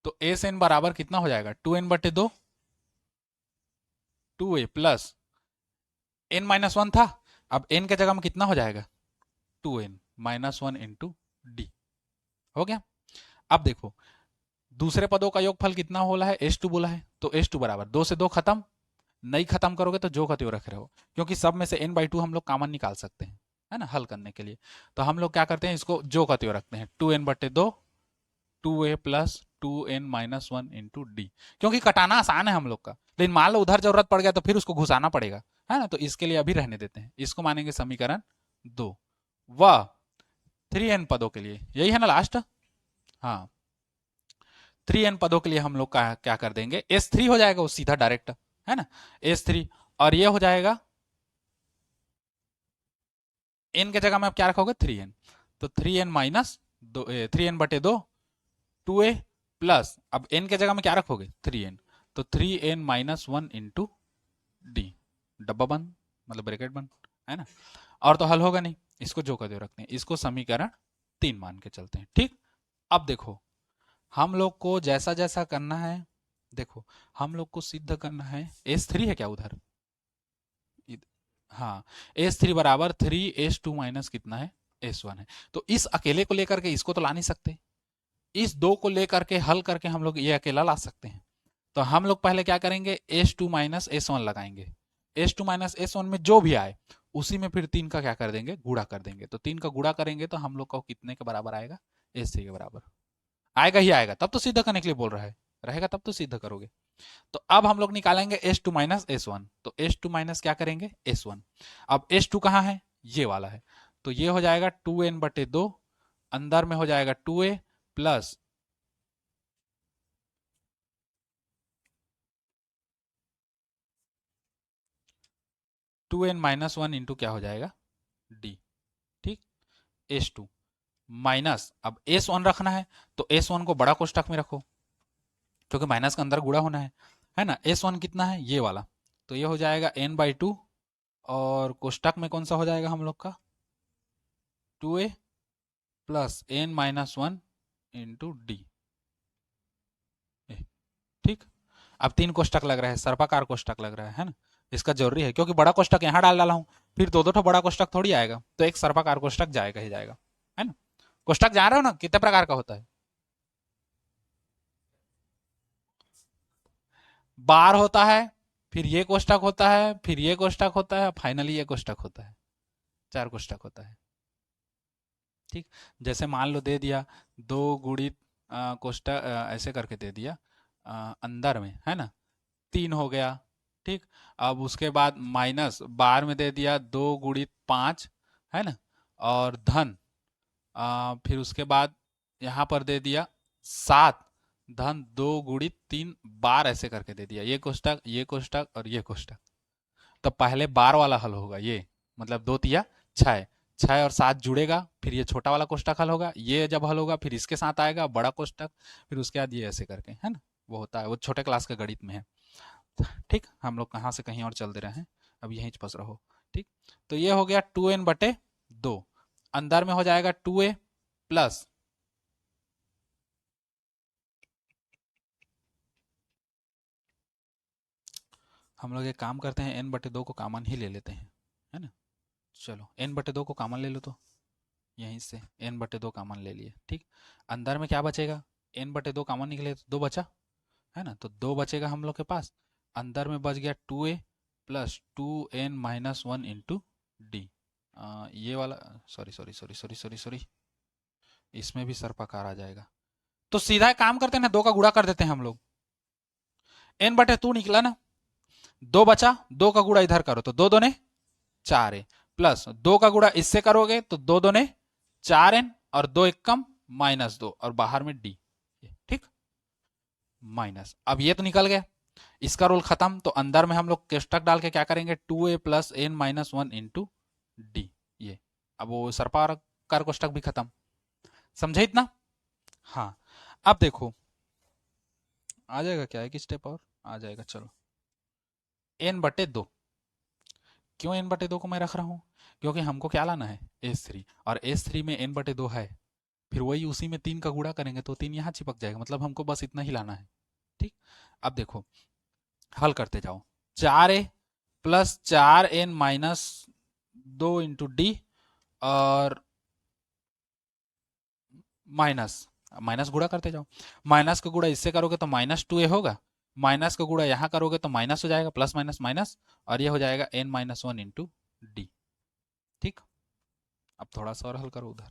तो एस एन बराबर कितना हो जाएगा, 2n बटे 2, 2a प्लस n माइनस 1 था, अब n के जगह में कितना हो जाएगा, 2n माइनस 1 इंटू डी हो गया। अब देखो दूसरे पदों का योगफल कितना बोला है, s2 बोला है, तो s2 बराबर 2 से 2 खत्म, नहीं खत्म करोगे तो जो का त्यों रख रहे हो, क्योंकि सब में से n/2 हम लोग कॉमन निकाल सकते हैं, है ना, हल करने के लिए। तो हम लोग क्या करते हैं, इसको जो का त्यों रखते हैं, 2n बटे 2, 2a plus 2n minus 1 into D, क्योंकि कटाना आसान है हम लोग का, लेकिन मान लो उधर जरूरत पड़ गया तो फिर उसको घुसाना पड़ेगा, है ना, तो इसके लिए अभी रहने देते हैं, इसको मानेंगे समीकरण 2 व 3n पदों के लिए, यही है ना लास्ट। हाँ, 3n पदों के लिए हम लोग का क्या कर देंगे, s3 हो जाएगा वो सीधा डायरेक्ट, है ना, s3, और ये हो जाएगा n के जगह में आप क्या रखोगे 3n, तो 3n माइनस 3n बटे 2, 2a प्लस, अब n के जगह में क्या रखोगे 3n, तो 3n माइनस 1 इंटू डी, डब्बा बंद मतलब ब्रैकेट बंद, है ना, और तो हल होगा नहीं, इसको जो का जो रखते हैं, इसको समीकरण 3 मान के चलते हैं। ठीक, अब देखो हम लोग को जैसा जैसा करना है, देखो हम लोग को सिद्ध करना है, S3 है क्या उधर, हाँ, S3 बराबर 3S2 माइनस कितना है, S1 है। तो इस अकेले को लेकर के इसको तो ला नहीं सकते, इस दो को लेकर के हल करके हम लोग ये अकेला ला सकते हैं। तो हम लोग पहले क्या करेंगे, S2 माइनस S1 लगाएंगे, S2 माइनस S1 में जो भी आए उसी में फिर 3 का क्या कर देंगे, गुणा कर देंगे। तो 3 का गुणा करेंगे तो हम लोग को कितने के बराबर आएगा, S3 के बराबर आएगा ही आएगा, तब तो सिद्ध करने के लिए बोल रहा है, रहेगा तब तो सिद्ध करोगे। तो अब हम लोग निकालेंगे S2 माइनस S1, तो S2 माइनस क्या करेंगे, S1। अब S2 कहाँ है, ये वाला है, तो ये हो जाएगा 2n/2, अंदर में हो जाएगा 2a प्लस 2n-1 इंटू क्या हो जाएगा, d। ठीक, S2 माइनस, अब S1 रखना है तो S1 को बड़ा कोष्टक में रखो, क्योंकि माइनस का अंदर गुणा होना है ना। S1 कितना है, ये वाला, तो ये हो जाएगा n/2, और कोष्टक में कौन सा हो जाएगा हम लोग का, 2a plus n-1 into D. ठीक, अब 3 कोष्टक लग रहा है, सर्पाकार कोष्टक लग रहा है ना, इसका जरूरी है क्योंकि बड़ा कोष्टक यहाँ डाला हूं, फिर दो दो बड़ा कोष्टक थोड़ी आएगा, तो एक सर्पाकार कोष्टक जाएगा ही जाएगा, है ना। कोष्टक जान रहे हो ना कितने प्रकार का होता है, बार होता है, फिर ये कोष्टक होता है, फिर ये कोष्टक होता है, फाइनली ये कोष्टक होता है, 4 कोष्टक होता है। ठीक, जैसे मान लो दे दिया 2 गुणित कोष्टक ऐसे करके दे दिया, अंदर में है ना 3 हो गया। ठीक, अब उसके बाद माइनस बाहर में दे दिया 2 गुणित 5, है ना, और धन फिर उसके बाद यहाँ पर दे दिया 7 धन 2 गुणित 3 बार ऐसे करके दे दिया, ये कोष्टक और ये कोष्टक। तो पहले बार वाला हल होगा, ये मतलब 2 तिया 6, 6 और 7 जुड़ेगा, फिर ये छोटा वाला कोष्टक हल होगा, ये जब हल होगा फिर इसके साथ आएगा बड़ा कोष्टक, फिर उसके बाद ये ऐसे करके, है ना, वो होता है, वो छोटे क्लास के गणित में है। ठीक, हम लोग कहाँ से कहीं और चल दे रहे हैं, अब यहीं फंस रहो। ठीक, तो ये हो गया 2n/2, अंदर में हो जाएगा 2a प्लस हम लोग एक काम करते हैं, n/2 को कॉमन ही ले लेते हैं, है ना। चलो n/2 को कॉमन ले लो, तो यहीं से n/2 कॉमन ले लिए। ठीक, अंदर में क्या बचेगा, n/2 कॉमन निकले तो 2 बचा, है ना, तो 2 बचेगा हम लोग के पास, अंदर में बच गया 2a plus 2n-1 into D. ये वाला, sorry sorry sorry sorry sorry sorry, इसमें भी सर्पाकार आ जाएगा, तो सीधा काम करते हैं ना, 2 का गुणा कर देते हैं हम लोग, n/2 निकला ना, 2 बचा, 2 का गुणा इधर करो तो 2 दूने 4a प्लस 2 का गुणा इससे करोगे तो 2 दूने 4n और 2 एक कम -2 और बाहर में d। ठीक, माइनस, अब ये तो निकल गया, इसका रोल खत्म, तो अंदर में हम लोग कोष्टक डाल के क्या करेंगे, 2a plus n-1 into D. ये अब वो सर्पाकार कोष्टक भी खत्म, समझे इतना। हाँ, अब देखो आ जाएगा क्या, एक स्टेप और आ जाएगा। चलो n/2, क्यों n/2 को मैं रख रहा हूँ, क्योंकि हमको क्या लाना है, S3, और S3 में n/2 है, फिर वही उसी में 3 का गुणा करेंगे तो 3 यहाँ चिपक जाएगा, मतलब हमको बस इतना ही लाना है। ठीक, अब देखो हल करते जाओ, 4a plus 4n-2 into D, और माइनस माइनस गुणा करते जाओ, माइनस का गुणा इससे करोगे तो -2a होगा, माइनस का गुणा यहाँ करोगे तो माइनस हो जाएगा, प्लस माइनस माइनस, और ये हो जाएगा n-1 इंटू डी। ठीक, अब थोड़ा सा और हल करो उधर,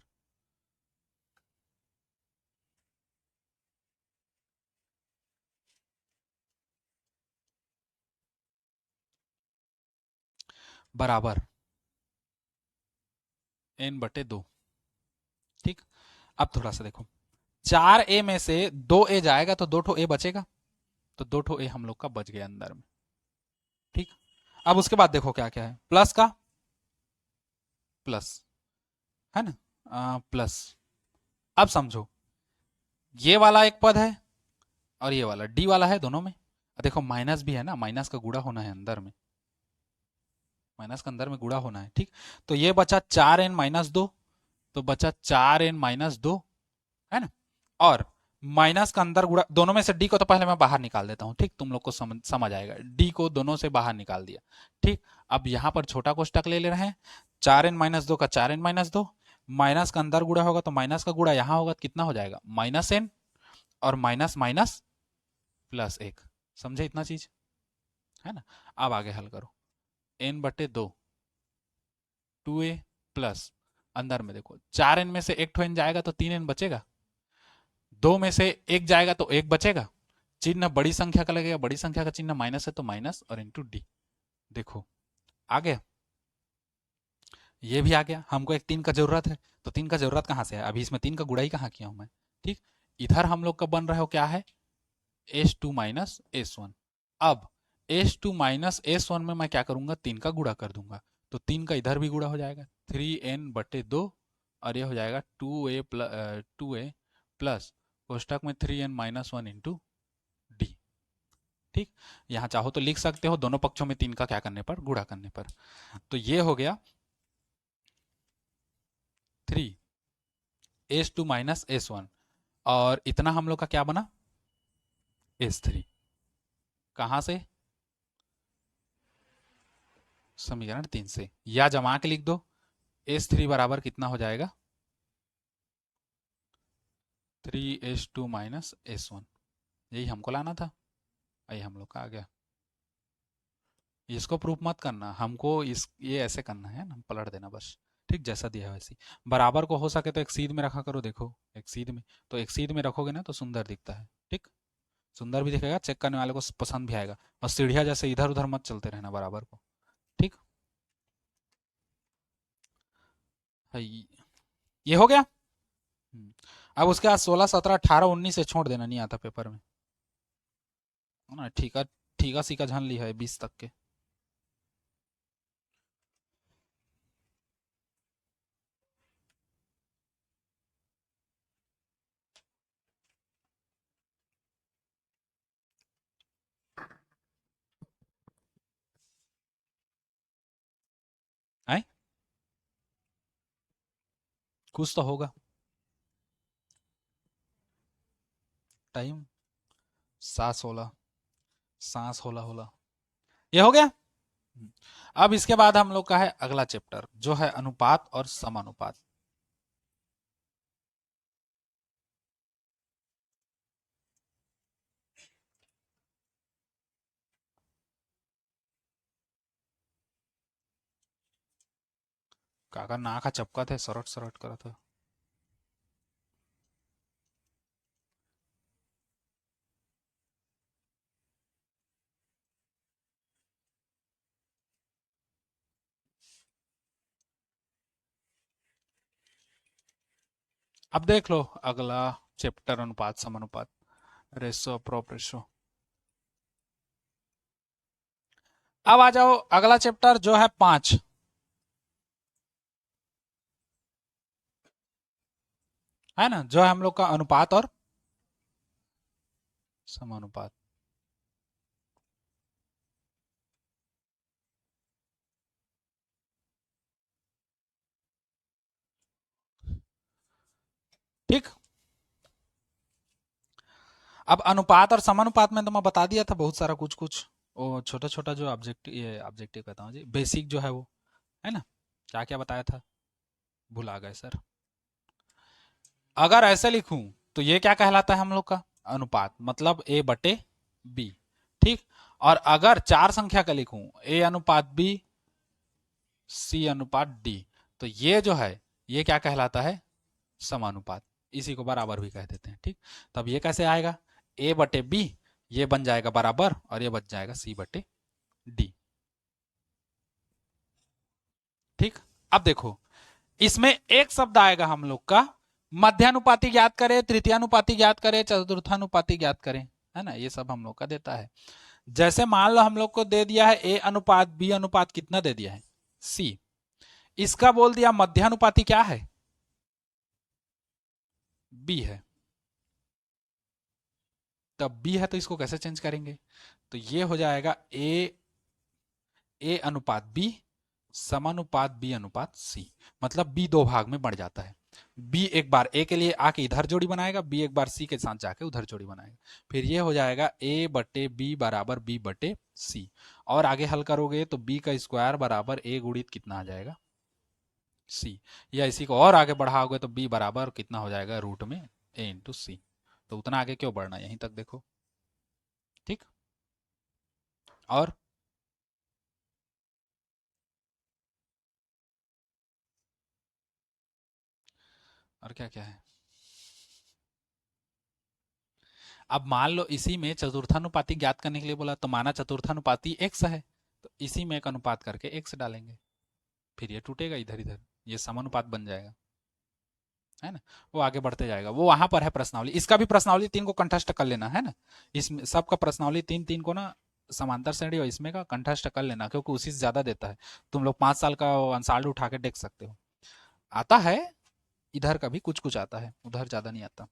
बराबर n/2। ठीक, अब थोड़ा सा देखो, 4a में से 2a जाएगा तो 2 ठो a बचेगा, तो 2 ठो a हम लोग का बच गया अंदर में। ठीक, अब उसके बाद देखो क्या क्या है, प्लस का प्लस, है ना, प्लस, अब समझो ये वाला एक पद है और ये वाला डी वाला है दोनों में, देखो माइनस भी है ना, माइनस का गुणा होना है अंदर में, माइनस का अंदर में गुणा होना है, ठीक। तो ये बचा 4n-2, तो बचा 4n-2, है ना। और माइनस का अंदर गुणा, दोनों में से डी को तो पहले मैं बाहर निकाल देता हूं, ठीक, तुम लोग को समझ आएगा। डी को दोनों से बाहर निकाल दिया, ठीक। अब यहां पर छोटा कोष्टक ले रहे हैं, 4n-2 का 4n-2, माइनस का अंदर गुणा होगा तो माइनस का गुणा यहां होगा, कितना हो जाएगा -n, और माइनस माइनस +1। समझे इतना चीज, है ना। अब आगे हल करो, n/2, 2a प्लस, अंदर में देखो 4n में से एक ठो n जाएगा तो 3n बचेगा, 2 में से एक जाएगा तो एक बचेगा, चिन्ह बड़ी संख्या का लगेगा, बड़ी संख्या का चिन्ह माइनस है तो माइनस, और इंटू डी। देखो आ गया, ये भी आ गया। हमको एक 3 का जरूरत है, तो 3 का जरूरत कहां से है, अभी इसमें 3 का गुणा ही कहां किया हूं मैं, ठीक। इधर हम लोग का बन रहा हो क्या है, S2 माइनस S1। अब S2 माइनस S1 में मैं क्या करूंगा, 3 का गुणा कर दूंगा, तो 3 का इधर भी गुणा हो जाएगा, 3n/2, और ये हो जाएगा 2a प्लस कोष्टक में 3n-1 इंटू डी, ठीक। यहां चाहो तो लिख सकते हो दोनों पक्षों में 3 का क्या करने पर, गुणा करने पर। तो ये हो गया 3S2 माइनस S1, और इतना हम लोग का क्या बना, S3। कहां से, समीकरण 3 से, या जमा के लिख दो, S3 बराबर कितना हो जाएगा, 3S2 माइनस S1। यही हमको लाना था, यही हम लोग का आ गया। इसको प्रूफ मत करना, हमको ये ऐसे करना है ना, पलट देना बस, ठीक, जैसा दिया है वैसे। बराबर को हो सके तो एक सीध में रखा करो, देखो एक सीध में, तो एक सीध में रखोगे ना तो सुंदर दिखता है, ठीक, सुंदर भी दिखेगा, चेक करने वाले को पसंद भी आएगा। और सीढ़िया जैसे इधर उधर मत चलते रहना बराबर को, ठीक है। ये हो गया। अब उसके बाद 16, 17, 18, 19 से छोड़ देना, नहीं आता पेपर में, है ना। ठीका ठीका सीका झन ली है 20 तक के। आए, कुछ तो होगा टाइम, 7-16, सांस होला होला, ये हो गया। अब इसके बाद हम लोग का है अगला चैप्टर, जो है अनुपात और समानुपात। काका नाक चपका थे, सरट सरट करा था। अब देख लो अगला चैप्टर, अनुपात समानुपात, रेशो प्रोप रेशो। अब आ जाओ अगला चैप्टर जो है 5, है ना, जो है हम लोग का अनुपात और समानुपात। ठीक, अब अनुपात और समानुपात में तो मैं बता दिया था बहुत सारा कुछ कुछ, वो छोटा छोटा जो ऑब्जेक्टिव, ये ऑब्जेक्टिव कहता हूँ जी, बेसिक जो है वो, है ना, क्या क्या बताया था, भुला गए सर। अगर ऐसे लिखूं तो ये क्या कहलाता है हम लोग का, अनुपात, मतलब A/B, ठीक। और अगर 4 संख्या का लिखूं, A/B, C/D, तो ये जो है ये क्या कहलाता है, समानुपात। इसी को बराबर भी कह देते हैं, ठीक। तब ये कैसे आएगा, A/B, ये बन जाएगा बराबर, और ये बच जाएगा C/D, ठीक। अब देखो इसमें एक शब्द आएगा हम लोग का, मध्यानुपाती ज्ञात करें, तृतीयानुपाती ज्ञात करें, चतुर्थानुपाती ज्ञात करें, है ना, ये सब हम लोग का देता है। जैसे मान लो हम लोग को दे दिया है A/B अनुपात कितना दे दिया है, C। इसका बोल दिया मध्यानुपाती क्या है, B है। तब B है तो इसको कैसे चेंज करेंगे, तो ये हो जाएगा A/B समानुपात बी अनुपात सी, मतलब बी दो भाग में बढ़ जाता है। बी एक बार ए के लिए आके इधर जोड़ी बनाएगा, बी एक बार सी के साथ जाके उधर जोड़ी बनाएगा, फिर ये हो जाएगा ए बटे बी बराबर बी बटे सी। और आगे हल करोगे तो बी का स्क्वायर बराबर ए गुणित कितना आ जाएगा सी, या इसी को और आगे बढ़ाओगे तो बी बराबर कितना हो जाएगा रूट में ए इंटू सी। तो उतना आगे क्यों बढ़ना, यहीं तक देखो। ठीक, और क्या क्या है। अब मान लो इसी में चतुर्थानुपाती ज्ञात करने के लिए बोला, तो माना चतुर्थानुपाती x है, तो इसी में एक अनुपात करके x डालेंगे, फिर ये टूटेगा इधर इधर, ये समानुपात बन जाएगा, है ना। वो आगे बढ़ते जाएगा, वो वहां पर है प्रश्नावली, इसका भी प्रश्नावली 3 को कंठस्थ कर लेना है ना, इसमें सबका प्रश्नावली 3 3 को ना समांतर श्रेणी और इसमें का कंठस्थ कर लेना, क्योंकि उसी से ज्यादा देता है। तुम लोग 5 साल का अंसाल्ट उठा के देख सकते हो, आता है इधर का भी कुछ कुछ आता है, उधर ज्यादा नहीं आता।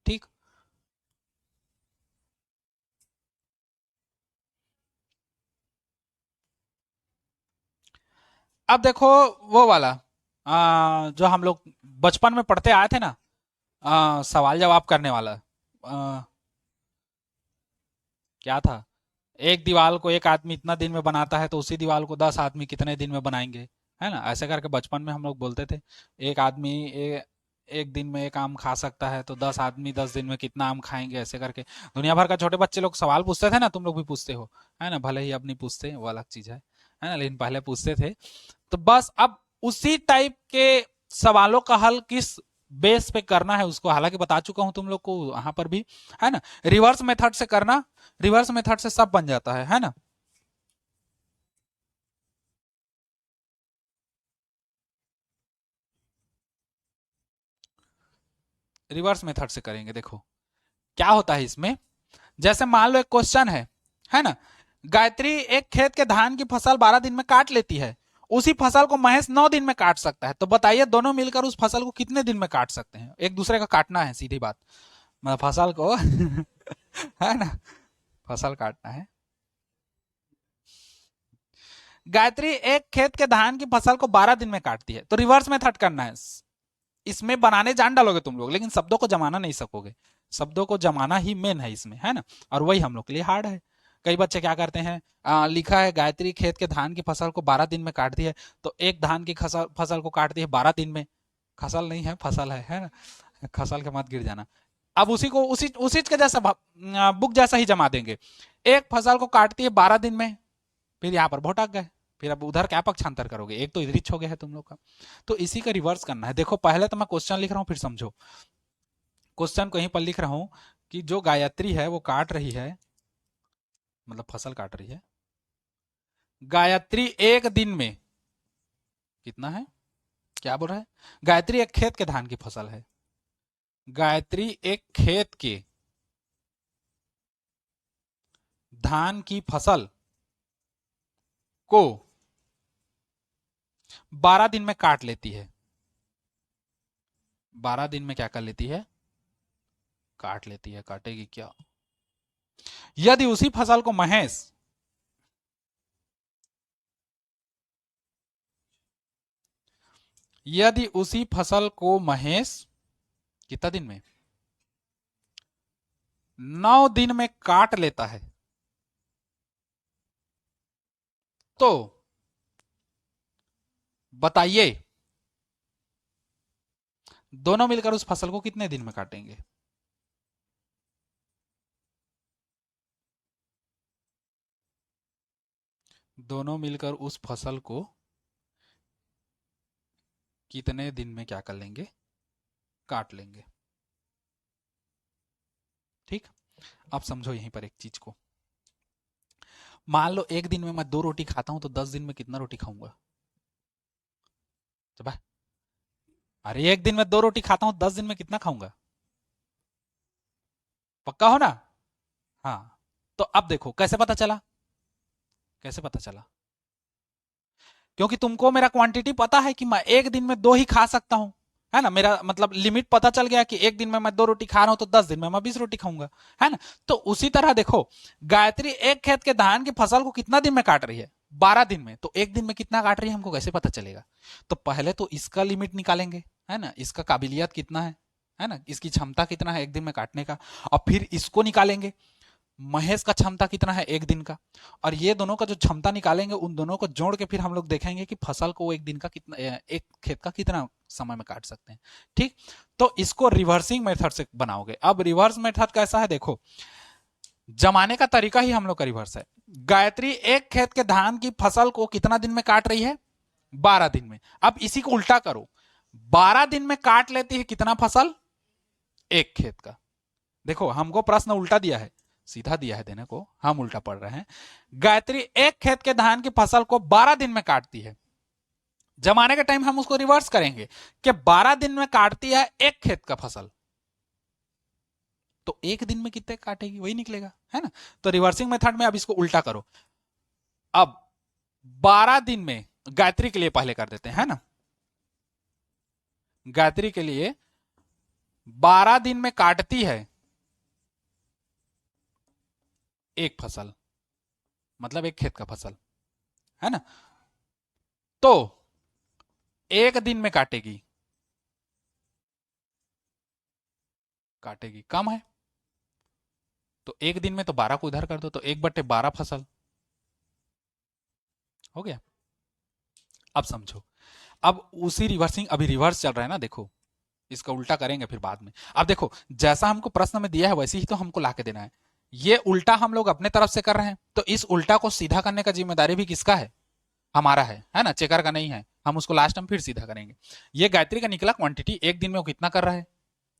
ठीक, अब देखो वो वाला जो हम लोग बचपन में पढ़ते आए थे ना, सवाल जवाब करने वाला, क्या था, एक दीवार को एक आदमी इतना दिन में बनाता है तो उसी दीवार को 10 आदमी कितने दिन में बनाएंगे, है ना। ऐसे करके बचपन में हम लोग बोलते थे, एक आदमी एक दिन में एक आम खा सकता है तो 10 आदमी 10 दिन में कितना आम खाएंगे, ऐसे करके दुनिया भर का छोटे बच्चे लोग सवाल पूछते थे ना, तुम लोग भी पूछते हो, है ना, भले ही अब नहीं पूछते, वो अलग चीज है ना, लेकिन पहले पूछते थे। तो बस अब उसी टाइप के सवालों का हल किस बेस पे करना है उसको हालांकि बता चुका हूं तुम लोग को वहां पर भी, है ना। रिवर्स मेथड से करना, रिवर्स मेथड से सब बन जाता है ना। रिवर्स मेथड से करेंगे, देखो क्या होता है इसमें। जैसे मान लो एक क्वेश्चन है ना, गायत्री एक खेत के धान की फसल 12 दिन में काट लेती है, उसी फसल को महेश 9 दिन में काट सकता है, तो बताइए दोनों मिलकर उस फसल को कितने दिन में काट सकते हैं। एक दूसरे का काटना है, सीधी बात, मतलब फसल को है ना, फसल काटना है। गायत्री एक खेत के धान की फसल को 12 दिन में काटती है, तो रिवर्स मेथड करना है। इसमें बनाने जान डालोगे तुम लोग, लेकिन शब्दों को जमाना नहीं सकोगे, शब्दों को जमाना ही मेन है इसमें, है ना। और वही हम लोग के लिए हार्ड है। कई बच्चे क्या करते हैं, लिखा है गायत्री खेत के धान की फसल को 12 दिन में काटती है, तो एक धान की फसल को काटती है 12 दिन में, फसल नहीं है फसल है ना, फसल के मत गिर जाना। अब उसी को उसी उसी के जैसा बुक जैसा ही जमा देंगे, एक फसल को काटती है 12 दिन में, फिर यहाँ पर भटक गए, फिर अब उधर क्या पक्षांतर करोगे, एक तो इधर हो गया है तुम लोग का। तो इसी का रिवर्स करना है। देखो पहले तो मैं क्वेश्चन लिख रहा हूं, फिर समझो। क्वेश्चन को यहीं पर लिख रहा हूं कि जो गायत्री है वो काट रही है, मतलब फसल काट रही है, गायत्री एक दिन में कितना है, क्या बोल रहा है, गायत्री एक खेत के धान की फसल है, गायत्री एक खेत के धान की फसल को 12 दिन में काट लेती है, 12 दिन में क्या कर लेती है, काट लेती है, काटेगी क्या। यदि उसी फसल को महेश यदि उसी फसल को महेश कितना दिन में, 9 दिन में काट लेता है, तो बताइए दोनों मिलकर उस फसल को कितने दिन में काटेंगे। दोनों मिलकर उस फसल को कितने दिन में क्या कर लेंगे, काट लेंगे। ठीक, अब समझो यहीं पर एक चीज को, मान लो एक दिन में मैं 2 रोटी खाता हूं, तो 10 दिन में कितना रोटी खाऊंगा। तो अरे एक दिन में 2 रोटी खाता हूं, 10 दिन में कितना खाऊंगा, पक्का हो ना। हाँ, तो अब देखो कैसे पता चला, कैसे पता चला, क्योंकि तुमको मेरा क्वांटिटी पता है कि मैं एक दिन में 2 ही खा सकता हूं, है ना, मेरा मतलब लिमिट पता चल गया कि एक दिन में मैं 2 रोटी खा रहा हूं, तो 10 दिन में मैं 20 रोटी खाऊंगा, है ना। तो उसी तरह देखो, गायत्री एक खेत के धान की फसल को कितना दिन में काट रही है, 12 दिन में, तो एक दिन में कितना काट रही है हमको कैसे पता चलेगा? तो पहले तो इसका लिमिट निकालेंगे, है ना, इसका काबिलियत कितना है ना, इसकी क्षमता कितना है एक दिन में काटने का, और फिर इसको निकालेंगे, महेश का क्षमता कितना है एक दिन का, और ये दोनों का जो क्षमता निकालेंगे उन दोनों को जोड़ के फिर हम लोग देखेंगे कि फसल को एक दिन का कितना, एक खेत का कितना समय में काट सकते हैं। ठीक, तो इसको रिवर्सिंग मेथड से बनाओगे। अब रिवर्स मेथड कैसा है देखो, जमाने का तरीका ही हम लोग का रिवर्स है। गायत्री एक खेत के धान की फसल को कितना दिन में काट रही है? 12 दिन में। अब इसी को उल्टा करो, 12 दिन में काट लेती है कितना फसल? एक खेत का। देखो हमको प्रश्न उल्टा दिया है, सीधा दिया है देने को, हम उल्टा पढ़ रहे हैं। गायत्री एक खेत के धान की फसल को 12 दिन में काटती है। जमाने के टाइम हम उसको रिवर्स करेंगे कि 12 दिन में काटती है एक खेत का फसल, तो एक दिन में कितने काटेगी वही निकलेगा, है ना। तो रिवर्सिंग मेथड में अब इसको उल्टा करो। अब 12 दिन में गायत्री के लिए पहले कर देते हैं, है ना, गायत्री के लिए 12 दिन में काटती है एक फसल, मतलब एक खेत का फसल, है ना, तो एक दिन में काटेगी, काटेगी कम है, तो एक दिन में तो 12 को इधर कर दो, तो 1/12 फसल हो गया। अब समझो, अब उसी रिवर्सिंग, अभी रिवर्स चल रहा है ना, देखो इसका उल्टा करेंगे फिर बाद में। अब देखो जैसा हमको प्रश्न में दिया है वैसे ही तो हमको ला के देना है। ये उल्टा हम लोग अपने तरफ से कर रहे हैं, तो इस उल्टा को सीधा करने का जिम्मेदारी भी किसका है? हमारा है ना, चेकर का नहीं है। हम उसको लास्ट में फिर सीधा करेंगे। ये गायत्री का निकला क्वांटिटी, एक दिन में वो कितना कर रहा है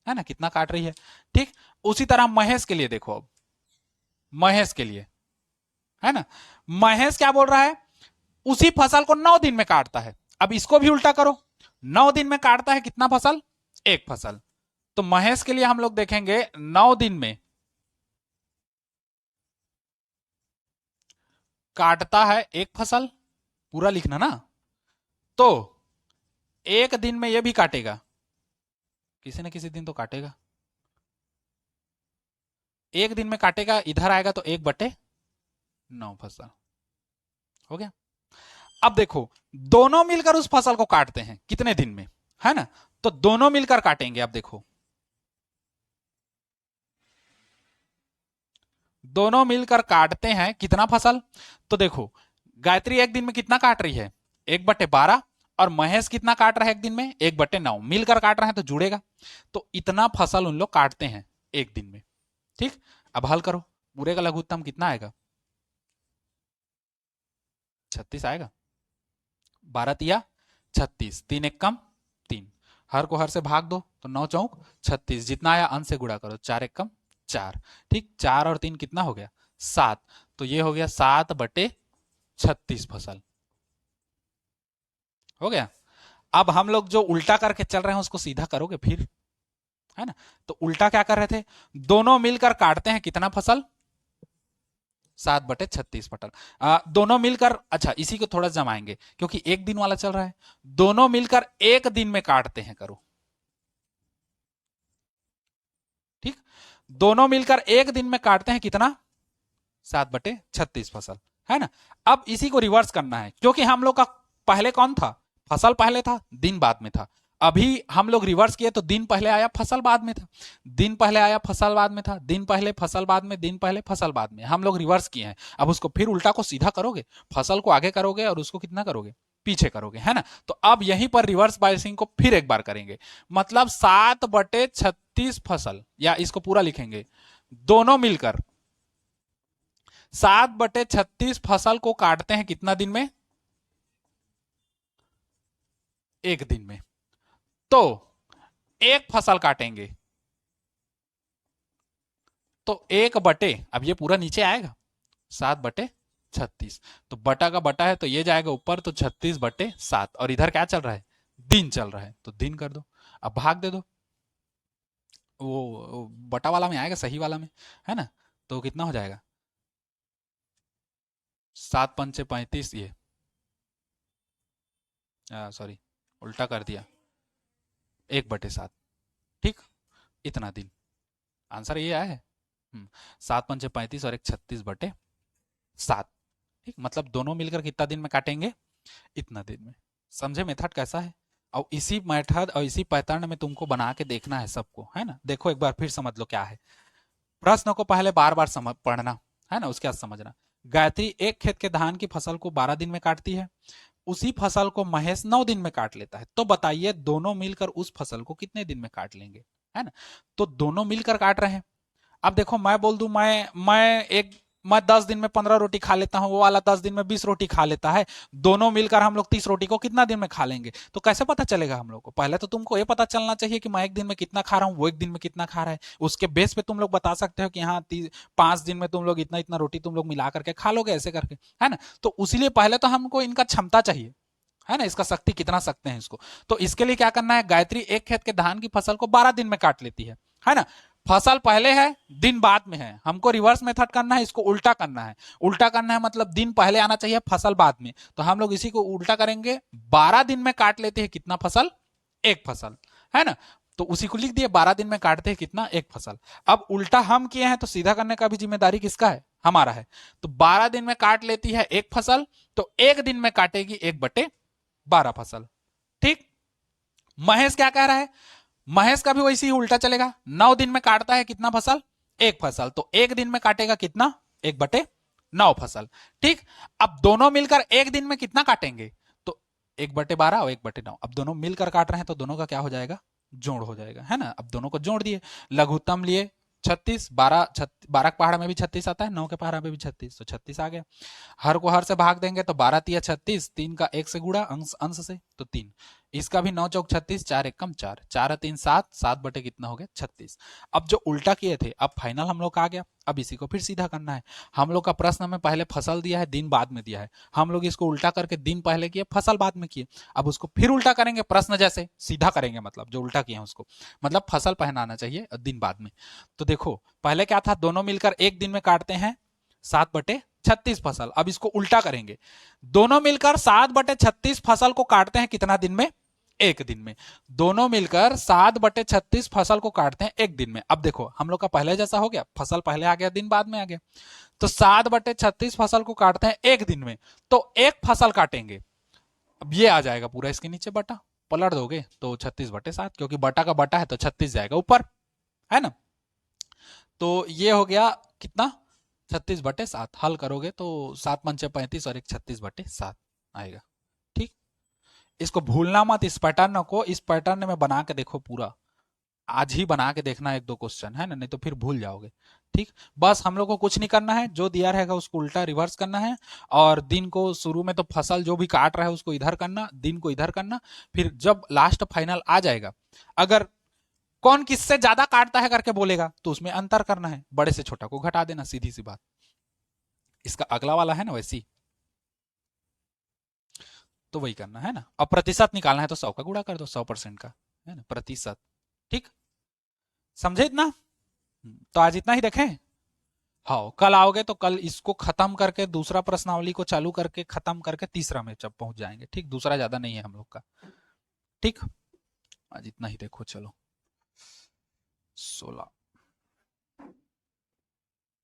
ना, कितना काट रही है। ठीक, उसी तरह महेश के लिए देखो, अब महेश के लिए, है ना, महेश क्या बोल रहा है? उसी फसल को 9 दिन में काटता है। अब इसको भी उल्टा करो, 9 दिन में काटता है कितना फसल? एक फसल। तो महेश के लिए हम लोग देखेंगे 9 दिन में काटता है एक फसल, पूरा लिखना ना, तो एक दिन में यह भी काटेगा, किसी न किसी दिन तो काटेगा, एक दिन में काटेगा, इधर आएगा तो 1/9 फसल हो गया। अब देखो दोनों मिलकर उस फसल को काटते हैं कितने दिन में, है ना, तो दोनों मिलकर काटेंगे। अब देखो दोनों मिलकर काटते हैं कितना फसल, तो देखो गायत्री एक दिन में कितना काट रही है? 1/12, और महेश कितना काट रहा है एक दिन में? 1/9, मिलकर काट रहे हैं तो जुड़ेगा, तो इतना फसल उन लोग काटते हैं एक दिन में। ठीक, अब हल करो, पूरे का लघुत्तम कितना आएगा? 36 आएगा। 12 36, 3 एक कम 3, हर को हर से भाग दो तो 9 चौक 36, जितना आया अंश से गुणा करो, 4 एक कम 4। ठीक, 4 और 3 कितना हो गया? 7, तो ये हो गया 7/36 फसल हो गया। अब हम लोग जो उल्टा करके चल रहे हैं उसको सीधा करोगे फिर, है ना, तो उल्टा क्या कर रहे थे? दोनों मिलकर काटते हैं कितना फसल? 7/36 पटल। दोनों मिलकर, अच्छा इसी को थोड़ा जमाएंगे क्योंकि एक दिन वाला चल रहा है, दोनों मिलकर एक दिन में काटते हैं, करो। ठीक, दोनों मिलकर एक दिन में काटते हैं कितना? 7/36 फसल, है ना। अब इसी को रिवर्स करना है क्योंकि हम लोग का पहले कौन था? फसल पहले था, दिन बाद में था। अभी हम लोग रिवर्स किए तो दिन पहले आया, फसल बाद में था, दिन पहले आया, फसल बाद में था, दिन पहले, फसल बाद में, दिन पहले, फसल बाद में, हम लोग रिवर्स किए हैं। अब उसको फिर उल्टा को सीधा करोगे, फसल को आगे करोगे और उसको कितना करोगे? पीछे करोगे, है ना। तो अब यहीं पर रिवर्स बायसिंग को फिर एक बार करेंगे, मतलब 7/36 फसल, या इसको पूरा लिखेंगे, दोनों मिलकर 7/36 फसल को काटते हैं कितना दिन में? एक दिन में। तो एक फसल काटेंगे तो 1/, अब ये पूरा नीचे आएगा 7/36, तो बटा का बटा है तो ये जाएगा ऊपर, तो 36/7, और इधर क्या चल रहा है? दिन चल रहा है, तो दिन कर दो। अब भाग दे दो, वो बटा वाला में आएगा, सही वाला में, है ना, तो कितना हो जाएगा? 7×5 = 35, ये सॉरी उल्टा कर दिया, 1/7। ठीक, इतना दिन, आंसर ये आया है। 7×5 = 35 और एक 36/7, ठीक, मतलब दोनों मिलकर कितना दिन में काटेंगे, इतना दिन में। समझे मेथड कैसा है? और इसी मेथड और इसी पैटर्न में तुमको बना के देखना है सबको, है ना। देखो एक बार फिर समझ लो क्या है प्रश्न को, पहले बार बार समझ पढ़ना है ना, उसके बाद समझना। गायत्री एक खेत के धान की फसल को 12 दिन में काटती है, उसी फसल को महेश 9 दिन में काट लेता है, तो बताइए दोनों मिलकर उस फसल को कितने दिन में काट लेंगे, है ना। तो दोनों मिलकर काट रहे हैं। अब देखो मैं बोल दूं मैं 10 दिन में 15 रोटी खा लेता हूं, वो वाला 10 दिन में 20 रोटी खा लेता है, दोनों मिलकर हम लोग 30 रोटी को कितना दिन में खा लेंगे, तो कैसे पता चलेगा हम लोग को? पहले तो तुमको ये पता चलना चाहिए कि मैं एक दिन में कितना खा रहा हूँ, वो एक दिन में कितना खा रहा है, उसके बेस पे तुम लोग बता सकते हो कि हाँ 5 दिन में तुम लोग इतना इतना रोटी तुम लोग मिला करके खा लोगे, ऐसे करके, है ना। तो उसीलिए पहले तो हमको इनका क्षमता चाहिए, है ना, इसका शक्ति कितना सकते हैं इसको। तो इसके लिए क्या करना है, गायत्री एक खेत के धान की फसल को 12 दिन में काट लेती है ना। फसल पहले है, दिन बाद में है, हमको रिवर्स मेथड करना है, इसको उल्टा करना है। उल्टा करना है मतलब दिन पहले आना चाहिए, फसल बाद में, तो हम लोग इसी को उल्टा करेंगे। 12 दिन में काट लेते हैं कितना फसल, एक फसल, है ना। तो उसी को लिख दिए, 12 दिन में काटते हैं कितना, एक फसल। अब उल्टा हम किए हैं तो सीधा करने का भी जिम्मेदारी किसका है, हमारा है। तो 12 दिन में काट लेती है एक फसल, तो एक दिन में काटेगी 1/12 फसल। ठीक, महेश क्या कह रहा है, महेश का भी वैसे ही उल्टा चलेगा, 9 दिन में काटता है कितना फसल, एक फसल, तो एक दिन में काटेगा कितना, 1/9 फसल। ठीक, अब दोनों मिलकर एक दिन में कितना काटेंगे, तो 1/12 और 1/9, अब दोनों मिलकर काट रहे हैं तो दोनों का क्या हो जाएगा, जोड़ हो जाएगा, है ना। अब दोनों को जोड़ दिए, लघुत्तम लिए 36, 12 के पहाड़ा में भी 36 आता है, 9 के पहाड़ा में भी 36, तो 36 आ गया। हर को हर से भाग देंगे तो 12 तिया 36, 3 का 1 से गुड़ा अंश से तो 3, इसका भी 9 चौक 36, 4 1 कम 4, 4 3 7, 7 बटे कितना हो गया 36। अब जो उल्टा किए थे, अब फाइनल हम लोग का आ गया, अब इसी को फिर सीधा करना है। हम लोग का प्रश्न में पहले फसल दिया है, दिन बाद में दिया है, हम लोग इसको उल्टा करके दिन पहले किए, फसल बाद में किए। अब उसको फिर उल्टा करेंगे, प्रश्न जैसे सीधा करेंगे, मतलब जो उल्टा किए हैं उसको, मतलब फसल पहनाना चाहिए दिन बाद में। तो देखो पहले क्या था, दोनों मिलकर एक दिन में काटते हैं 7/36 फसल। अब इसको उल्टा करेंगे, दोनों मिलकर 7/36 फसल को काटते हैं कितना दिन में, एक दिन में। दोनों मिलकर 7/36 फसल को काटते हैं एक दिन में। अब देखो हम लोग का पहले जैसा हो गया, फसल पहले आ गया, दिन बाद में आ गया। तो 7/36 फसल को काटते हैं एक दिन में, तो एक फसल काटेंगे। अब ये आ जाएगा पूरा इसके नीचे बटा, पलट दोगे तो 36/7, क्योंकि बटा का बटा है तो 36 जाएगा ऊपर, है ना। तो ये हो गया कितना, 36/7। हल करोगे तो 7×5 = 35 और एक 36/7 आएगा। ठीक, इसको भूलना मत, इस पैटर्न को, इस पैटर्न में बना के देखो पूरा, आज ही बना के देखना एक दो क्वेश्चन, है ना, नहीं तो फिर भूल जाओगे। ठीक, बस हम लोग को कुछ नहीं करना है, जो दिया रहेगा उसको उल्टा रिवर्स करना है, और दिन को शुरू में तो फसल जो भी काट रहा है उसको इधर करना, दिन को इधर करना, फिर जब लास्ट फाइनल आ जाएगा, अगर कौन किससे ज्यादा काटता है करके बोलेगा तो उसमें अंतर करना है, बड़े से छोटा को घटा देना, सीधी सी बात। इसका अगला वाला है ना वैसी, तो वही करना है ना। अब प्रतिशत निकालना है तो 100 का गुणा कर दो, 100% का, है ना, प्रतिशत। ठीक, समझे इतना? तो आज इतना ही देखें। हाँ, कल आओगे तो कल इसको खत्म करके दूसरा प्रश्नावली को चालू करके खत्म करके तीसरा में जब पहुंच जाएंगे। ठीक, दूसरा ज्यादा नहीं है हम लोग का। ठीक, आज इतना ही देखो, चलो 16